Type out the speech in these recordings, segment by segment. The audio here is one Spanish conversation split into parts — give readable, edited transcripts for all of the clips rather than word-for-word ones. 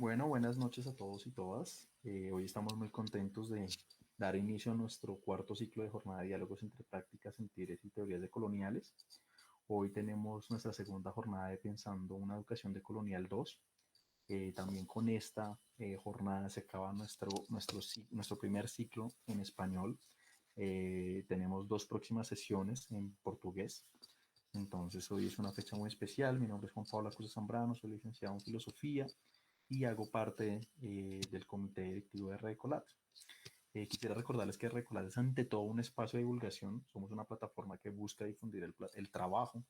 Bueno, buenas noches a todos y todas. Hoy estamos muy contentos de dar inicio a nuestro cuarto ciclo de jornada de diálogos entre prácticas, sentires y teorías decoloniales. Hoy tenemos nuestra segunda jornada de Pensando una educación decolonial 2. También con esta jornada se acaba nuestro primer ciclo en español. Tenemos dos próximas sesiones en portugués. Entonces hoy es una fecha muy especial. Mi nombre es Juan Pablo Acusa Zambrano, soy licenciado en Filosofía y hago parte del comité directivo de Recolat. Quisiera recordarles que Recolat es ante todo un espacio de divulgación. Somos una plataforma que busca difundir el trabajo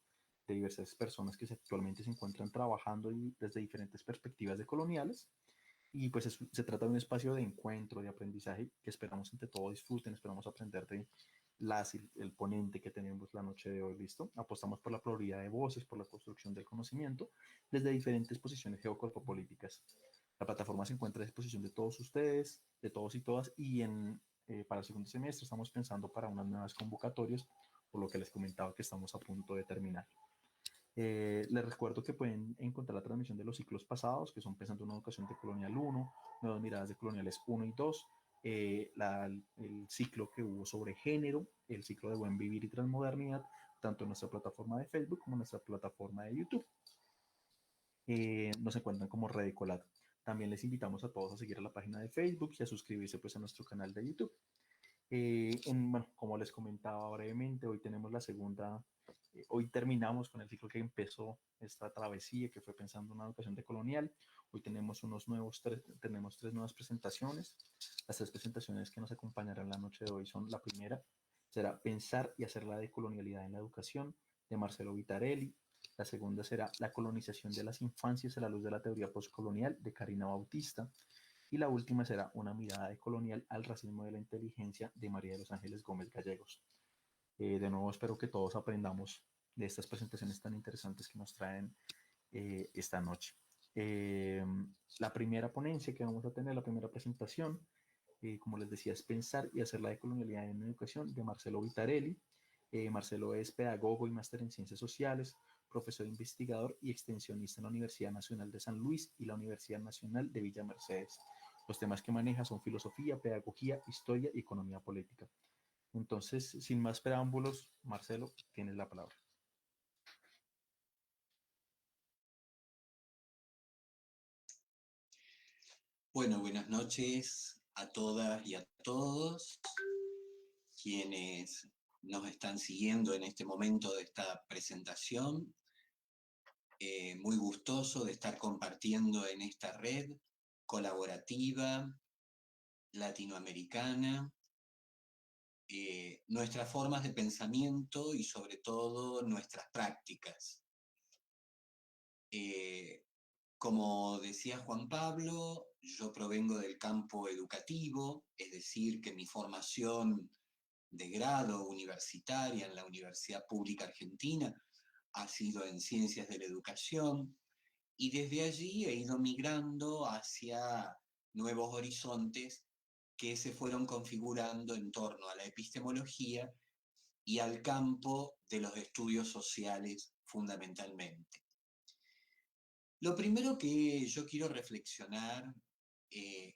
de diversas personas que actualmente se encuentran trabajando desde diferentes perspectivas decoloniales. Y pues se trata de un espacio de encuentro, de aprendizaje que esperamos ante todo disfruten, esperamos aprender de el ponente que tenemos la noche de hoy, ¿listo? Apostamos por la pluralidad de voces, por la construcción del conocimiento desde diferentes posiciones geocorpopolíticas. La plataforma se encuentra a disposición de todos ustedes, de todos y todas, y para el segundo semestre estamos pensando para unas nuevas convocatorias, por lo que les comentaba que estamos a punto de terminar. Les recuerdo que pueden encontrar la transmisión de los ciclos pasados, que son Pensando una educación de Colonial 1, Nuevas miradas de Coloniales 1 y 2, el ciclo que hubo sobre género, el ciclo de Buen Vivir y Transmodernidad, tanto en nuestra plataforma de Facebook como en nuestra plataforma de YouTube. Nos encuentran como Redicolat. También les invitamos a todos a seguir a la página de Facebook y a suscribirse pues a nuestro canal de YouTube. Bueno, como les comentaba brevemente, hoy tenemos la segunda, hoy terminamos con el ciclo que empezó esta travesía que fue Pensando una educación decolonial. Hoy tenemos tres nuevas presentaciones. Las tres presentaciones que nos acompañarán la noche de hoy son: la primera será Pensar y hacer la decolonialidad en la educación, de Marcelo Vitarelli. La segunda será La colonización de las infancias a la luz de la teoría postcolonial, de Karina Bautista. Y la última será Una mirada decolonial al racismo de la inteligencia, de María de los Ángeles Gómez Gallegos. De nuevo espero que todos aprendamos de estas presentaciones tan interesantes que nos traen esta noche. Eh, la primera ponencia que vamos a tener, la primera presentación, como les decía, es Pensar y hacer la decolonialidad en educación, de Marcelo Vitarelli. Marcelo es pedagogo y máster en ciencias sociales, profesor investigador y extensionista en la Universidad Nacional de San Luis y la Universidad Nacional de Villa Mercedes. Los temas que maneja son filosofía, pedagogía, historia y economía política. Entonces, sin más preámbulos, Marcelo, tienes la palabra. Bueno, buenas noches a todas y a todos quienes nos están siguiendo en este momento de esta presentación. Muy gustoso de estar compartiendo en esta red colaborativa latinoamericana nuestras formas de pensamiento y sobre todo nuestras prácticas. Como decía Juan Pablo, yo provengo del campo educativo, es decir, que mi formación de grado universitaria en la Universidad Pública Argentina ha sido en Ciencias de la Educación, y desde allí he ido migrando hacia nuevos horizontes que se fueron configurando en torno a la epistemología y al campo de los estudios sociales fundamentalmente. Lo primero que yo quiero reflexionar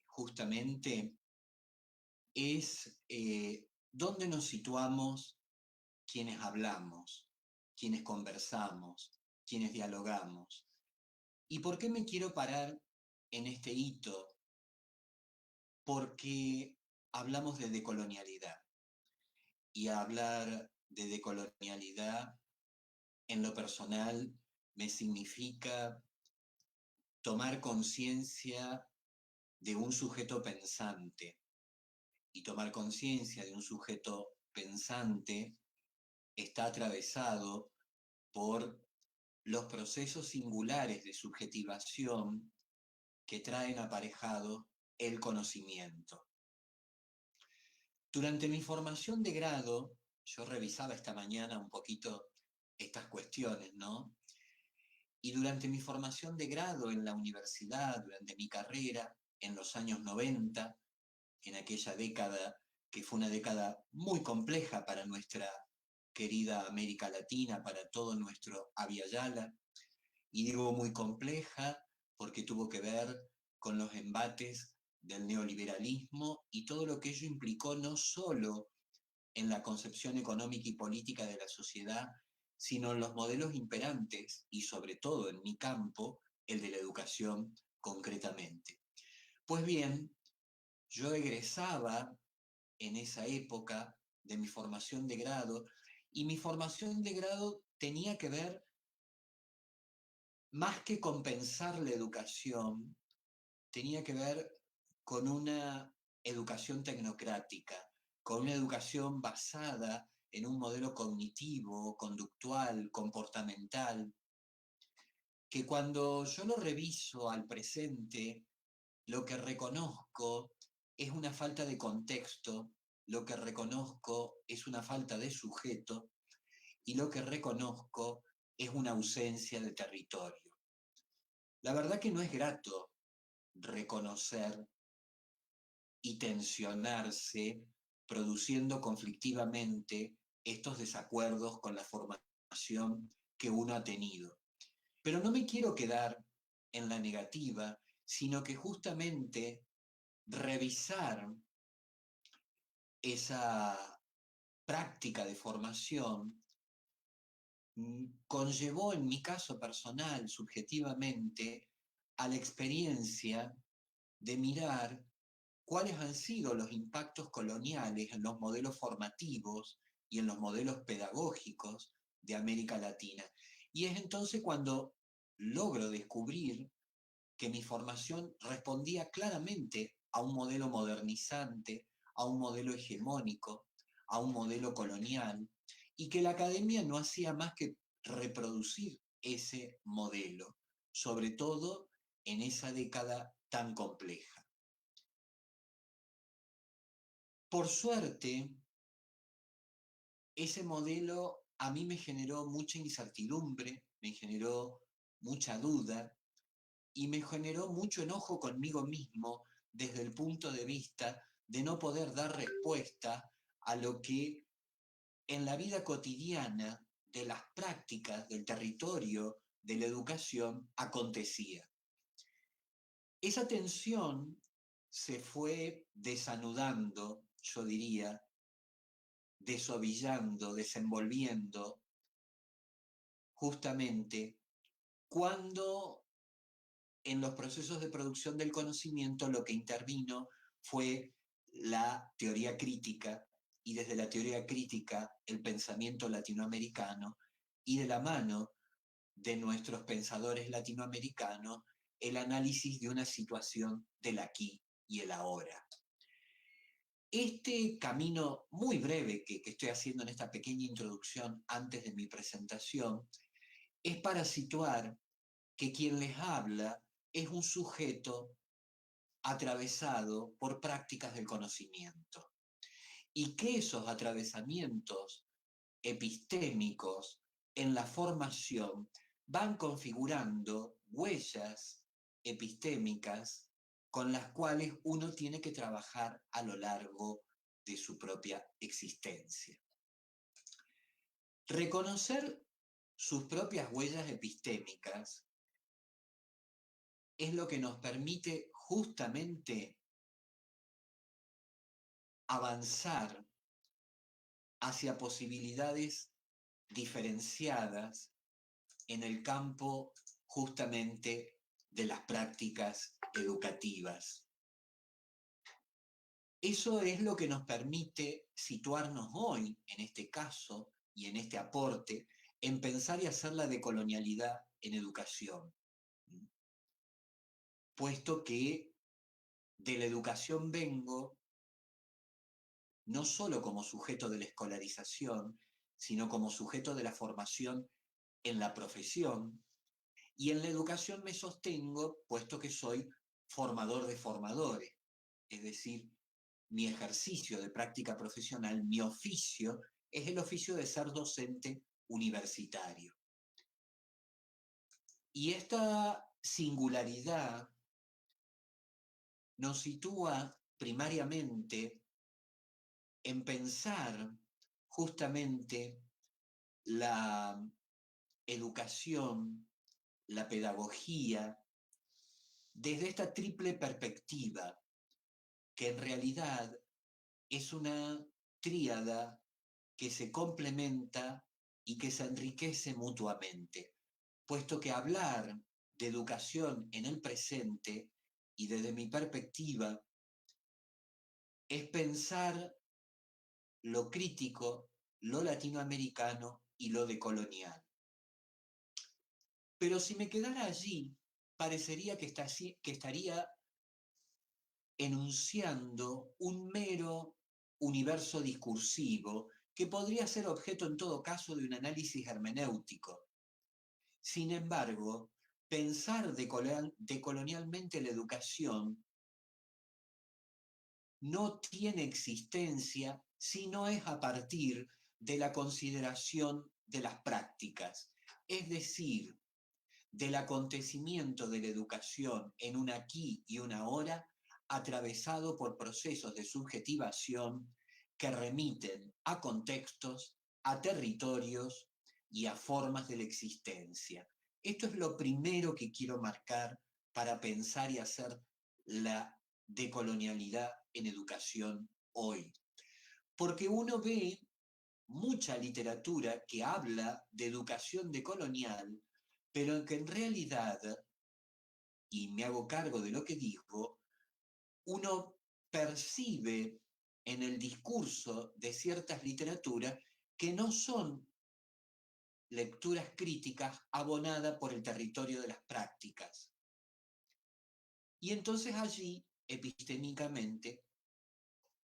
justamente es dónde nos situamos quienes hablamos, quienes conversamos, quienes dialogamos. ¿Y por qué me quiero parar en este hito? Porque hablamos de decolonialidad. Y hablar de decolonialidad en lo personal me significa tomar conciencia de un sujeto pensante. Y tomar conciencia de un sujeto pensante está atravesado por los procesos singulares de subjetivación que traen aparejado el conocimiento. Durante mi formación de grado, yo revisaba esta mañana un poquito estas cuestiones, ¿no? Y durante mi formación de grado en la universidad, durante mi carrera, en los años 90, en aquella década que fue una década muy compleja para nuestra querida América Latina, para todo nuestro Abya Yala, y digo muy compleja porque tuvo que ver con los embates del neoliberalismo y todo lo que ello implicó no solo en la concepción económica y política de la sociedad, sino en los modelos imperantes y sobre todo en mi campo, el de la educación concretamente. Pues bien, yo egresaba en esa época de mi formación de grado y mi formación de grado tenía que ver, más que compensar la educación, tenía que ver con una educación tecnocrática, con una educación basada en un modelo cognitivo, conductual, comportamental, que cuando yo lo reviso al presente, lo que reconozco es una falta de contexto, lo que reconozco es una falta de sujeto y lo que reconozco es una ausencia de territorio. La verdad que no es grato reconocer y tensionarse, produciendo conflictivamente estos desacuerdos con la formación que uno ha tenido. Pero no me quiero quedar en la negativa, sino que justamente revisar esa práctica de formación conllevó en mi caso personal, subjetivamente, a la experiencia de mirar cuáles han sido los impactos coloniales en los modelos formativos y en los modelos pedagógicos de América Latina. Y es entonces cuando logro descubrir que mi formación respondía claramente a un modelo modernizante, a un modelo hegemónico, a un modelo colonial, y que la academia no hacía más que reproducir ese modelo, sobre todo en esa década tan compleja. Por suerte, ese modelo a mí me generó mucha incertidumbre, me generó mucha duda y me generó mucho enojo conmigo mismo desde el punto de vista de no poder dar respuesta a lo que en la vida cotidiana de las prácticas del territorio de la educación acontecía. Esa tensión se fue desanudando, yo diría, desovillando, desenvolviendo, justamente cuando en los procesos de producción del conocimiento lo que intervino fue la teoría crítica y desde la teoría crítica el pensamiento latinoamericano y de la mano de nuestros pensadores latinoamericanos el análisis de una situación del aquí y el ahora. Este camino muy breve que estoy haciendo en esta pequeña introducción antes de mi presentación es para situar que quien les habla es un sujeto atravesado por prácticas del conocimiento y que esos atravesamientos epistémicos en la formación van configurando huellas epistémicas con las cuales uno tiene que trabajar a lo largo de su propia existencia. Reconocer sus propias huellas epistémicas es lo que nos permite justamente avanzar hacia posibilidades diferenciadas en el campo justamente de las prácticas educativas. Eso es lo que nos permite situarnos hoy, en este caso y en este aporte, en pensar y hacer la decolonialidad en educación. Puesto que de la educación vengo no solo como sujeto de la escolarización, sino como sujeto de la formación en la profesión, y en la educación me sostengo puesto que soy formador de formadores, es decir, mi ejercicio de práctica profesional, mi oficio, es el oficio de ser docente universitario. Y esta singularidad nos sitúa primariamente en pensar justamente la educación, la pedagogía, desde esta triple perspectiva, que en realidad es una tríada que se complementa y que se enriquece mutuamente, puesto que hablar de educación en el presente y desde mi perspectiva es pensar lo crítico, lo latinoamericano y lo decolonial. Pero si me quedara allí, parecería que estaría enunciando un mero universo discursivo que podría ser objeto en todo caso de un análisis hermenéutico. Sin embargo, pensar decolonialmente la educación no tiene existencia si no es a partir de la consideración de las prácticas, es decir, del acontecimiento de la educación en un aquí y una ahora, atravesado por procesos de subjetivación que remiten a contextos, a territorios y a formas de la existencia. Esto es lo primero que quiero marcar para pensar y hacer la decolonialidad en educación hoy. Porque uno ve mucha literatura que habla de educación decolonial, pero que en realidad, y me hago cargo de lo que digo, uno percibe en el discurso de ciertas literaturas que no son lecturas críticas abonadas por el territorio de las prácticas. Y entonces allí, epistémicamente,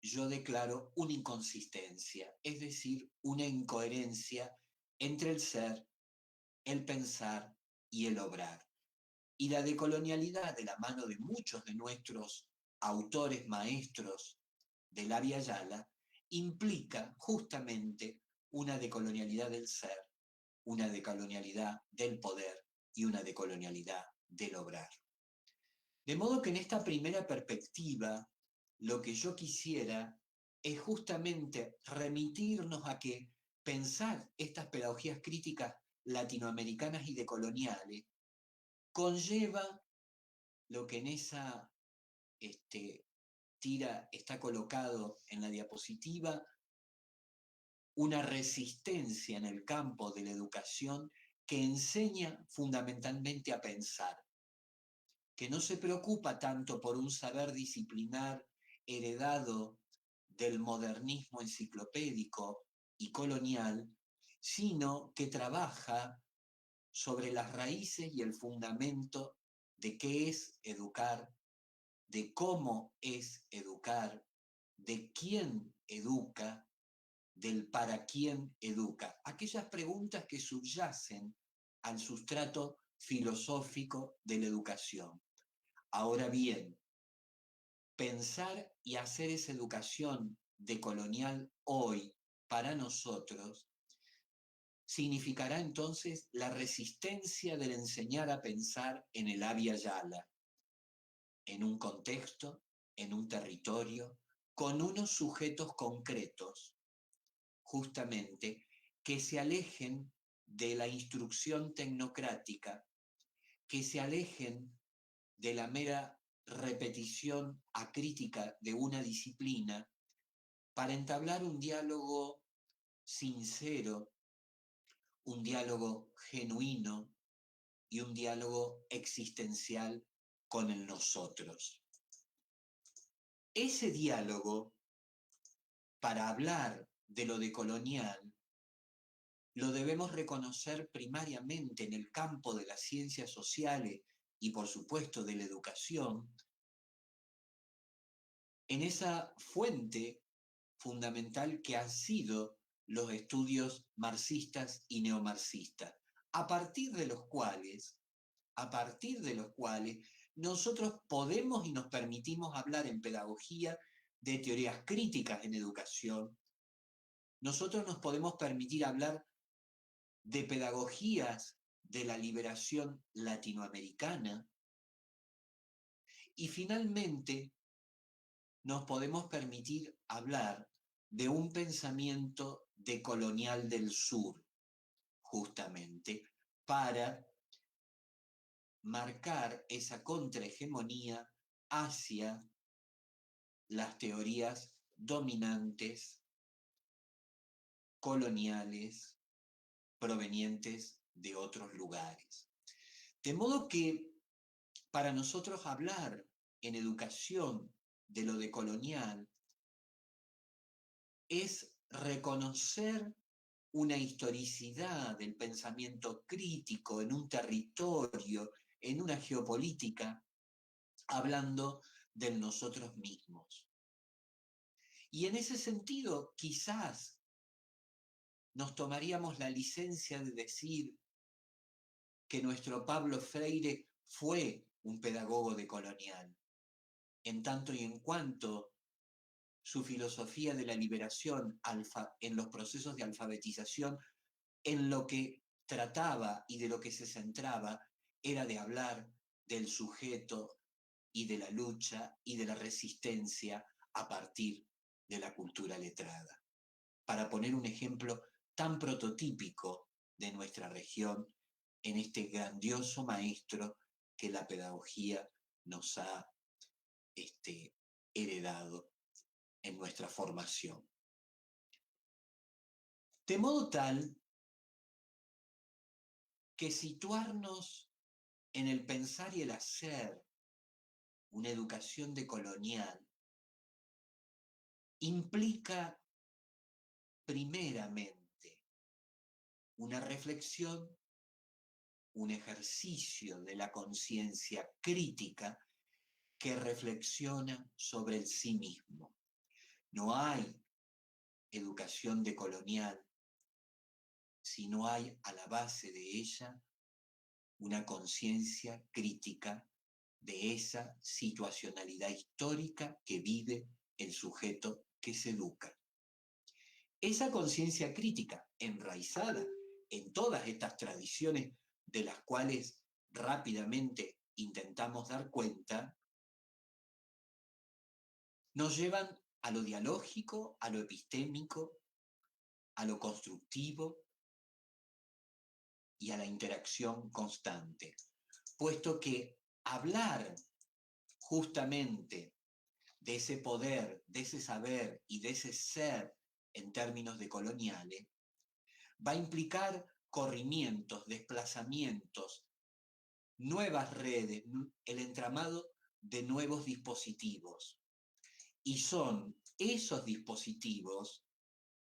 yo declaro una inconsistencia, es decir, una incoherencia entre el ser, el pensar y el obrar. Y la decolonialidad, de la mano de muchos de nuestros autores maestros de la Via Yala, implica justamente una decolonialidad del ser, una decolonialidad del poder y una decolonialidad del obrar. De modo que en esta primera perspectiva, lo que yo quisiera es justamente remitirnos a que pensar estas pedagogías críticas latinoamericanas y decoloniales conlleva lo que en esa tira está colocado en la diapositiva, una resistencia en el campo de la educación que enseña fundamentalmente a pensar, que no se preocupa tanto por un saber disciplinar heredado del modernismo enciclopédico y colonial, sino que trabaja sobre las raíces y el fundamento de qué es educar, de cómo es educar, de quién educa, del para quién educa. Aquellas preguntas que subyacen al sustrato filosófico de la educación. Ahora bien, pensar y hacer esa educación decolonial hoy para nosotros significará entonces la resistencia del enseñar a pensar en el Abya Yala, en un contexto, en un territorio, con unos sujetos concretos, justamente, que se alejen de la instrucción tecnocrática, que se alejen de la mera repetición acrítica de una disciplina, para entablar un diálogo sincero, un diálogo genuino y un diálogo existencial con el nosotros. Ese diálogo, para hablar de lo decolonial, lo debemos reconocer primariamente en el campo de las ciencias sociales y, por supuesto, de la educación, en esa fuente fundamental que han sido los estudios marxistas y neomarxistas, a partir de los cuales, nosotros podemos y nos permitimos hablar en pedagogía de teorías críticas en educación. Nosotros nos podemos permitir hablar de pedagogías de la liberación latinoamericana y finalmente nos podemos permitir hablar de un pensamiento decolonial del sur, justamente, para marcar esa contrahegemonía hacia las teorías dominantes, coloniales, provenientes de otros lugares. De modo que para nosotros hablar en educación de lo decolonial es reconocer una historicidad del pensamiento crítico en un territorio, en una geopolítica, hablando de nosotros mismos. Y en ese sentido, quizás nos tomaríamos la licencia de decir que nuestro Pablo Freire fue un pedagogo decolonial, en tanto y en cuanto su filosofía de la liberación en los procesos de alfabetización, en lo que trataba y de lo que se centraba, era de hablar del sujeto y de la lucha y de la resistencia a partir de la cultura letrada. Para poner un ejemplo tan prototípico de nuestra región en este grandioso maestro que la pedagogía nos ha heredado en nuestra formación. De modo tal que situarnos en el pensar y el hacer una educación decolonial implica primeramente una reflexión, un ejercicio de la conciencia crítica que reflexiona sobre el sí mismo. No hay educación decolonial si no hay a la base de ella una conciencia crítica de esa situacionalidad histórica que vive el sujeto que se educa. Esa conciencia crítica, enraizada en todas estas tradiciones de las cuales rápidamente intentamos dar cuenta, nos llevan a lo dialógico, a lo epistémico, a lo constructivo y a la interacción constante, puesto que hablar justamente de ese poder, de ese saber y de ese ser en términos decoloniales, va a implicar corrimientos, desplazamientos, nuevas redes, el entramado de nuevos dispositivos. Y son esos dispositivos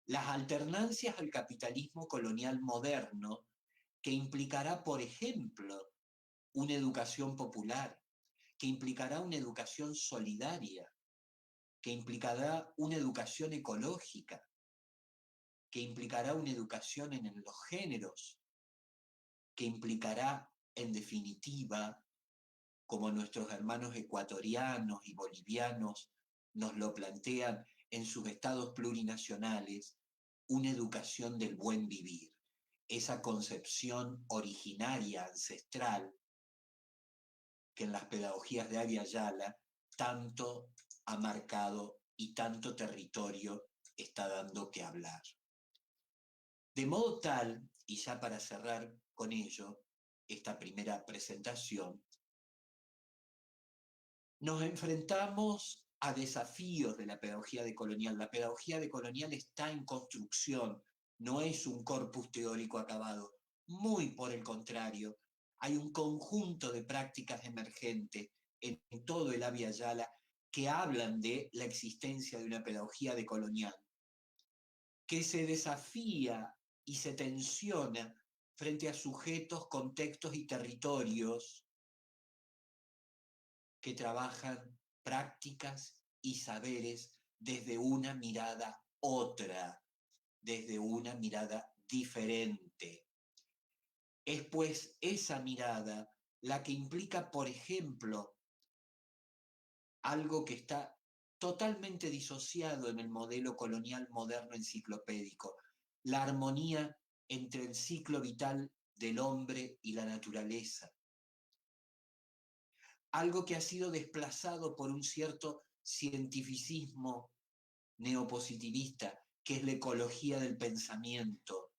las alternancias al capitalismo colonial moderno que implicará, por ejemplo, una educación popular, que implicará una educación solidaria, que implicará una educación ecológica, que implicará una educación en los géneros, que implicará, en definitiva, como nuestros hermanos ecuatorianos y bolivianos nos lo plantean en sus estados plurinacionales, una educación del buen vivir, esa concepción originaria, ancestral, que en las pedagogías de Avia Yala tanto ha marcado y tanto territorio está dando que hablar. De modo tal, y ya para cerrar con ello esta primera presentación, nos enfrentamos a desafíos de la pedagogía decolonial. La pedagogía decolonial está en construcción, no es un corpus teórico acabado. Muy por el contrario, hay un conjunto de prácticas emergentes en todo el Avia Yala que hablan de la existencia de una pedagogía decolonial, que se desafía y se tensiona frente a sujetos, contextos y territorios que trabajan prácticas y saberes desde una mirada otra, desde una mirada diferente. Es pues esa mirada la que implica, por ejemplo, algo que está totalmente disociado en el modelo colonial moderno enciclopédico, la armonía entre el ciclo vital del hombre y la naturaleza. Algo que ha sido desplazado por un cierto cientificismo neopositivista, que es la ecología del pensamiento.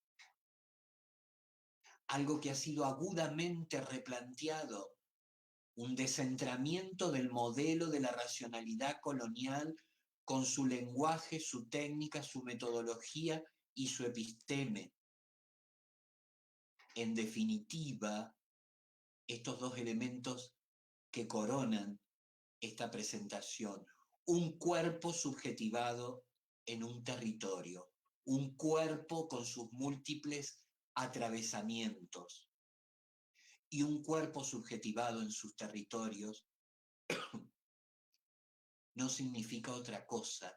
Algo que ha sido agudamente replanteado un descentramiento del modelo de la racionalidad colonial con su lenguaje, su técnica, su metodología y su episteme. En definitiva, estos dos elementos que coronan esta presentación, un cuerpo subjetivado en un territorio, un cuerpo con sus múltiples atravesamientos y un cuerpo subjetivado en sus territorios no significa otra cosa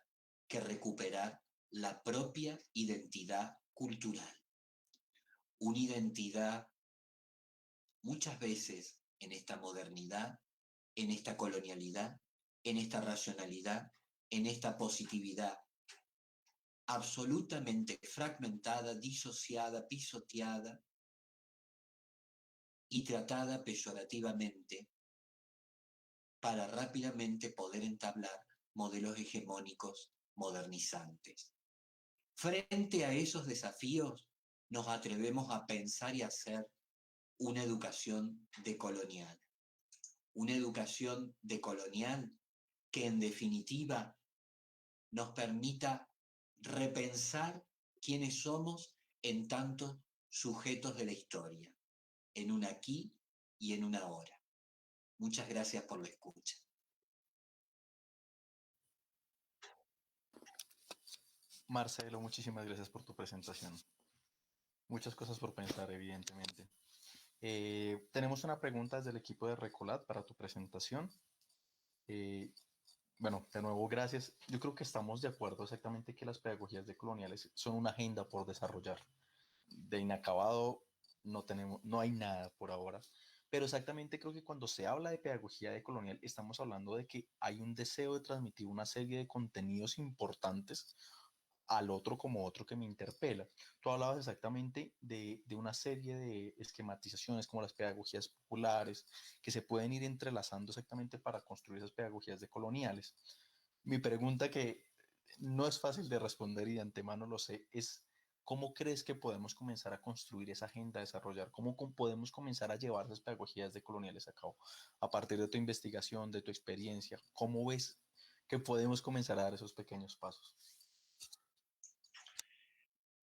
que recuperar la propia identidad cultural. Una identidad muchas veces en esta modernidad, en esta colonialidad, en esta racionalidad, en esta positividad absolutamente fragmentada, disociada, pisoteada y tratada peyorativamente para rápidamente poder entablar modelos hegemónicos modernizantes. Frente a esos desafíos, nos atrevemos a pensar y hacer una educación decolonial. Una educación decolonial que en definitiva nos permita repensar quiénes somos en tantos sujetos de la historia, en un aquí y en una ahora. Muchas gracias por la escucha. Marcelo, muchísimas gracias por tu presentación. Muchas cosas por pensar, evidentemente. Tenemos una pregunta desde el equipo de Recolat para tu presentación. Eh, bueno, de nuevo, gracias. Yo creo que estamos de acuerdo exactamente que las pedagogías decoloniales son una agenda por desarrollar. De inacabado no hay nada por ahora. Pero exactamente creo que cuando se habla de pedagogía decolonial, estamos hablando de que hay un deseo de transmitir una serie de contenidos importantes al otro como otro que me interpela. Tú hablabas exactamente de una serie de esquematizaciones como las pedagogías populares que se pueden ir entrelazando exactamente para construir esas pedagogías decoloniales. Mi pregunta, que no es fácil de responder y de antemano lo sé, es ¿cómo crees que podemos comenzar a construir esa agenda, a desarrollar? ¿Cómo podemos comenzar a llevar esas pedagogías decoloniales a cabo? A partir de tu investigación, de tu experiencia, ¿cómo ves que podemos comenzar a dar esos pequeños pasos?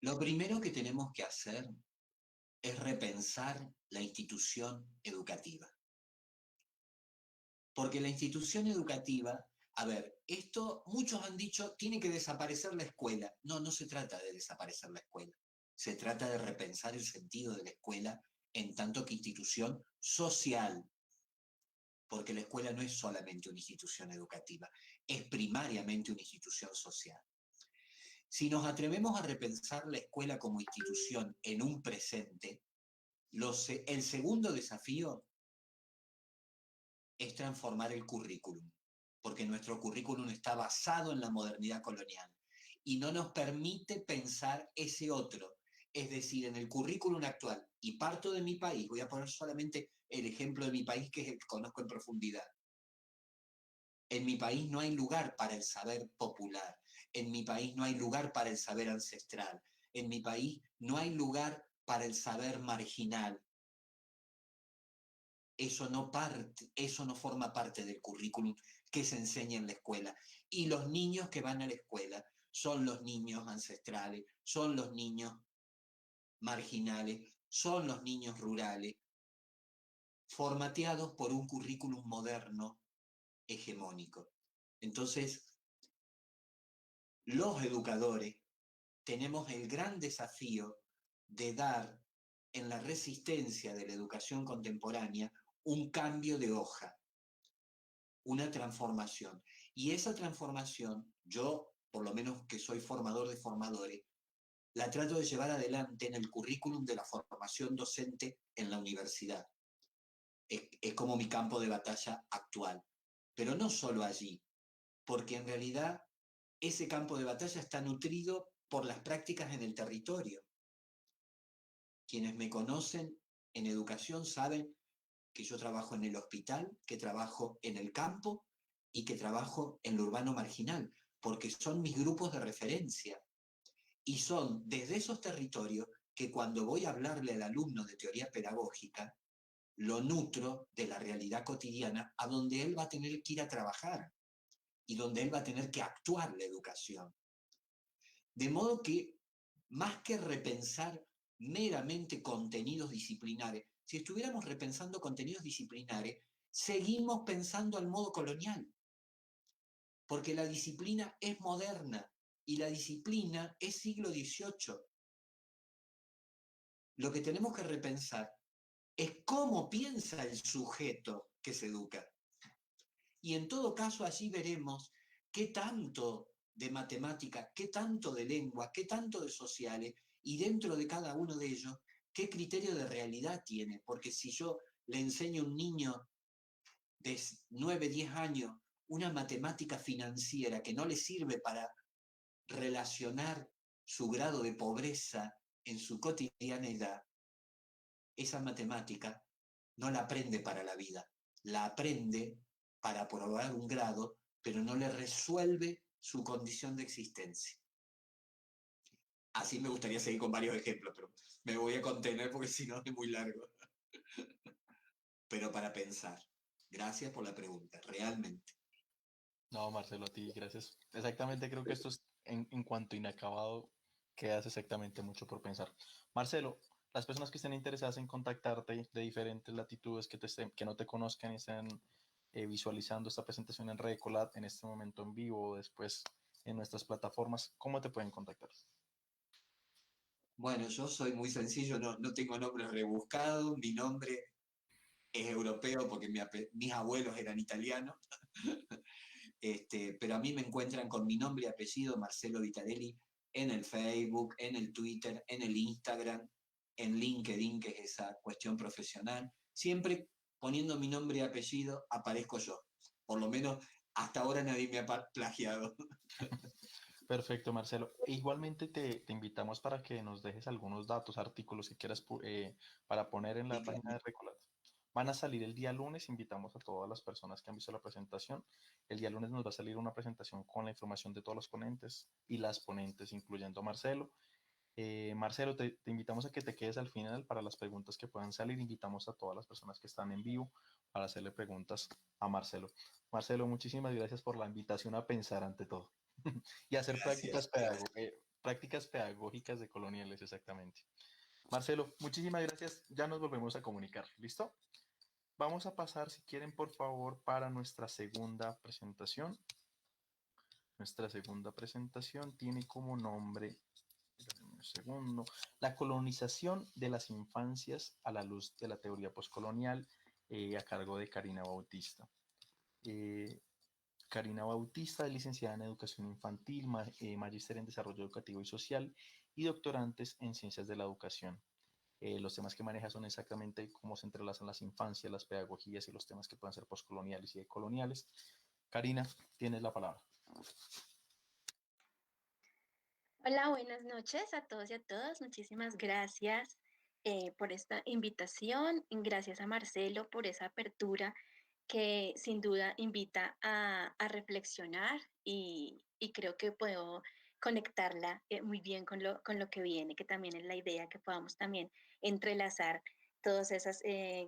Lo primero que tenemos que hacer es repensar la institución educativa. Porque la institución educativa, a ver, esto muchos han dicho, tiene que desaparecer la escuela. No, no se trata de desaparecer la escuela. Se trata de repensar el sentido de la escuela en tanto que institución social. Porque la escuela no es solamente una institución educativa, es primariamente una institución social. Si nos atrevemos a repensar la escuela como institución en un presente, el segundo desafío es transformar el currículum, porque nuestro currículum está basado en la modernidad colonial y no nos permite pensar ese otro. Es decir, en el currículum actual, y parto de mi país, voy a poner solamente el ejemplo de mi país, que es el que conozco en profundidad. En mi país no hay lugar para el saber popular, en mi país no hay lugar para el saber ancestral, en mi país no hay lugar para el saber marginal. Eso no forma parte del currículum que se enseña en la escuela. Y los niños que van a la escuela son los niños ancestrales, son los niños marginales, son los niños rurales, formateados por un currículum moderno hegemónico. Entonces, los educadores tenemos el gran desafío de dar en la resistencia de la educación contemporánea un cambio de hoja, una transformación. Y esa transformación, yo, por lo menos que soy formador de formadores, la trato de llevar adelante en el currículum de la formación docente en la universidad. Es como mi campo de batalla actual. Pero no solo allí, porque en realidad ese campo de batalla está nutrido por las prácticas en el territorio. Quienes me conocen en educación saben que yo trabajo en el hospital, que trabajo en el campo y que trabajo en lo urbano marginal, porque son mis grupos de referencia. Y son desde esos territorios que cuando voy a hablarle al alumno de teoría pedagógica, lo nutro de la realidad cotidiana a donde él va a tener que ir a trabajar y donde él va a tener que actuar la educación. De modo que, más que repensar meramente contenidos disciplinares, si estuviéramos repensando contenidos disciplinares, seguimos pensando al modo colonial, porque la disciplina es moderna y la disciplina es siglo XVIII. Lo que tenemos que repensar es cómo piensa el sujeto que se educa. Y en todo caso allí veremos qué tanto de matemática, qué tanto de lengua, qué tanto de sociales, y dentro de cada uno de ellos, qué criterio de realidad tiene. Porque si yo le enseño a un niño de 9, 10 años una matemática financiera que no le sirve para relacionar su grado de pobreza en su cotidianidad, esa matemática no la aprende para la vida, la aprende para aprobar un grado, pero no le resuelve su condición de existencia. Así me gustaría seguir con varios ejemplos, pero me voy a contener porque si no es muy largo. Pero para pensar. Gracias por la pregunta, realmente. No, Marcelo, a ti, gracias. Exactamente, creo que esto es en cuanto inacabado, quedas exactamente mucho por pensar. Marcelo, las personas que estén interesadas en contactarte de diferentes latitudes, que no te conozcan y estén visualizando esta presentación en Recolat en este momento en vivo o después en nuestras plataformas, ¿cómo te pueden contactar? Bueno, yo soy muy sencillo, no tengo nombre rebuscado, mi nombre es europeo porque mis abuelos eran italianos. Pero a mí me encuentran con mi nombre y apellido, Marcelo Vitarelli, en el Facebook, en el Twitter, en el Instagram, en LinkedIn, que es esa cuestión profesional. Siempre poniendo mi nombre y apellido aparezco yo. Por lo menos hasta ahora nadie me ha plagiado. Perfecto, Marcelo. E igualmente te invitamos para que nos dejes algunos datos, artículos que quieras para poner en Sí, la claro. página de Recolat. Van a salir el día lunes, invitamos a todas las personas que han visto la presentación. El día lunes nos va a salir una presentación con la información de todos los ponentes y las ponentes, incluyendo a Marcelo. Marcelo, te invitamos a que te quedes al final para las preguntas que puedan salir. Invitamos a todas las personas que están en vivo para hacerle preguntas a Marcelo. Marcelo, muchísimas gracias por la invitación a pensar ante todo y hacer Gracias, gracias. prácticas pedagógicas de coloniales, exactamente. Marcelo, muchísimas gracias. Ya nos volvemos a comunicar. ¿Listo? Vamos a pasar, si quieren, por favor, para nuestra segunda presentación. Nuestra segunda presentación tiene como nombre, un segundo, la colonización de las infancias a la luz de la teoría postcolonial, a cargo de Karina Bautista. Eh, Karina Bautista es licenciada en Educación Infantil, magíster en Desarrollo Educativo y Social y doctorantes en Ciencias de la Educación. Los temas que maneja son exactamente cómo se entrelazan las infancias, las pedagogías y los temas que pueden ser postcoloniales y decoloniales. Karina, tienes la palabra. Hola, buenas noches a todos y a todas. Muchísimas gracias por esta invitación. Gracias a Marcelo por esa apertura que sin duda invita a reflexionar y creo que puedo conectarla muy bien con lo que viene, que también es la idea que podamos también entrelazar todas esas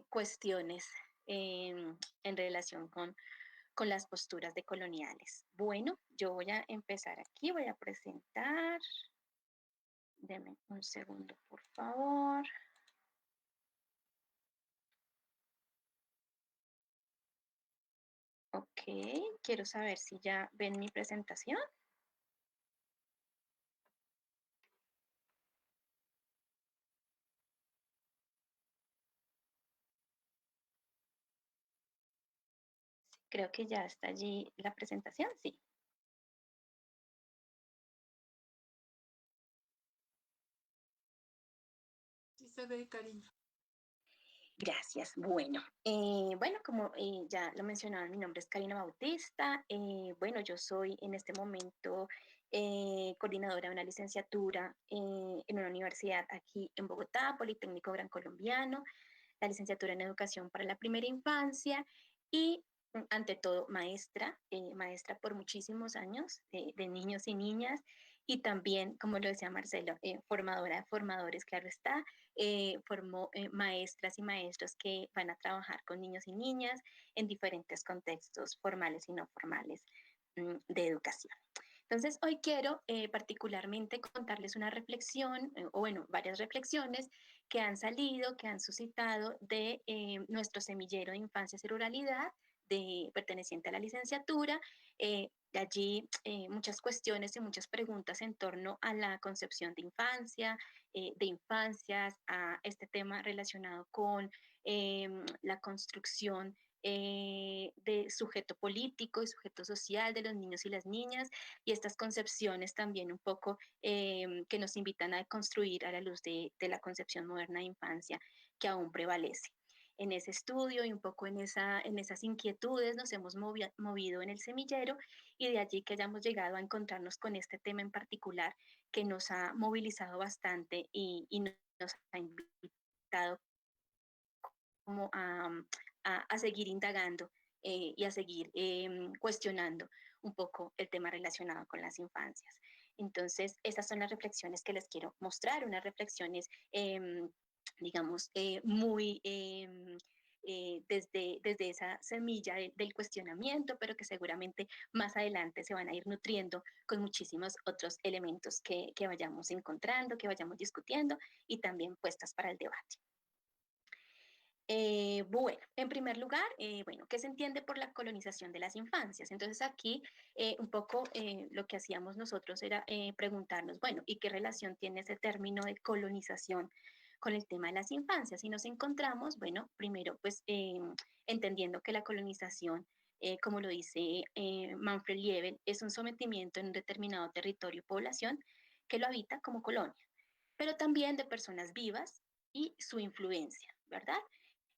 cuestiones en relación con las posturas decoloniales. Bueno, yo voy a empezar aquí, voy a presentar. Deme un segundo, por favor. Ok, quiero saber si ya ven mi presentación. Creo que ya está allí la presentación, sí. Sí se ve, Karina. Gracias. Bueno, como ya lo mencionaba, mi nombre es Karina Bautista. Bueno, yo soy en este momento coordinadora de una licenciatura en una universidad aquí en Bogotá, Politécnico Gran Colombiano, la licenciatura en Educación para la Primera Infancia y, ante todo, maestra por muchísimos años de niños y niñas y también, como lo decía Marcelo, formadora de formadores, claro está, formó maestras y maestros que van a trabajar con niños y niñas en diferentes contextos formales y no formales de educación. Entonces, hoy quiero particularmente contarles una reflexión, o bueno, varias reflexiones que han salido, que han suscitado de nuestro semillero de infancia y ruralidad, perteneciente a la licenciatura. De allí muchas cuestiones y muchas preguntas en torno a la concepción de infancias, a este tema relacionado con la construcción de sujeto político y sujeto social de los niños y las niñas, y estas concepciones también un poco que nos invitan a construir a la luz de la concepción moderna de infancia que aún prevalece. En ese estudio y un poco en esas inquietudes nos hemos movido en el semillero, y de allí que hayamos llegado a encontrarnos con este tema en particular que nos ha movilizado bastante y nos ha invitado como a seguir indagando y a seguir cuestionando un poco el tema relacionado con las infancias. Entonces, estas son las reflexiones que les quiero mostrar, unas reflexiones, digamos, muy desde esa semilla del cuestionamiento, pero que seguramente más adelante se van a ir nutriendo con muchísimos otros elementos que vayamos encontrando, que vayamos discutiendo y también puestas para el debate. Bueno, en primer lugar, bueno, ¿qué se entiende por la colonización de las infancias? Entonces aquí un poco lo que hacíamos nosotros era preguntarnos, bueno, ¿y qué relación tiene ese término de colonización con el tema de las infancias? Y nos encontramos, bueno, primero pues entendiendo que la colonización, como lo dice Manfred Liebel, es un sometimiento en un determinado territorio o población que lo habita como colonia, pero también de personas vivas y su influencia, ¿verdad?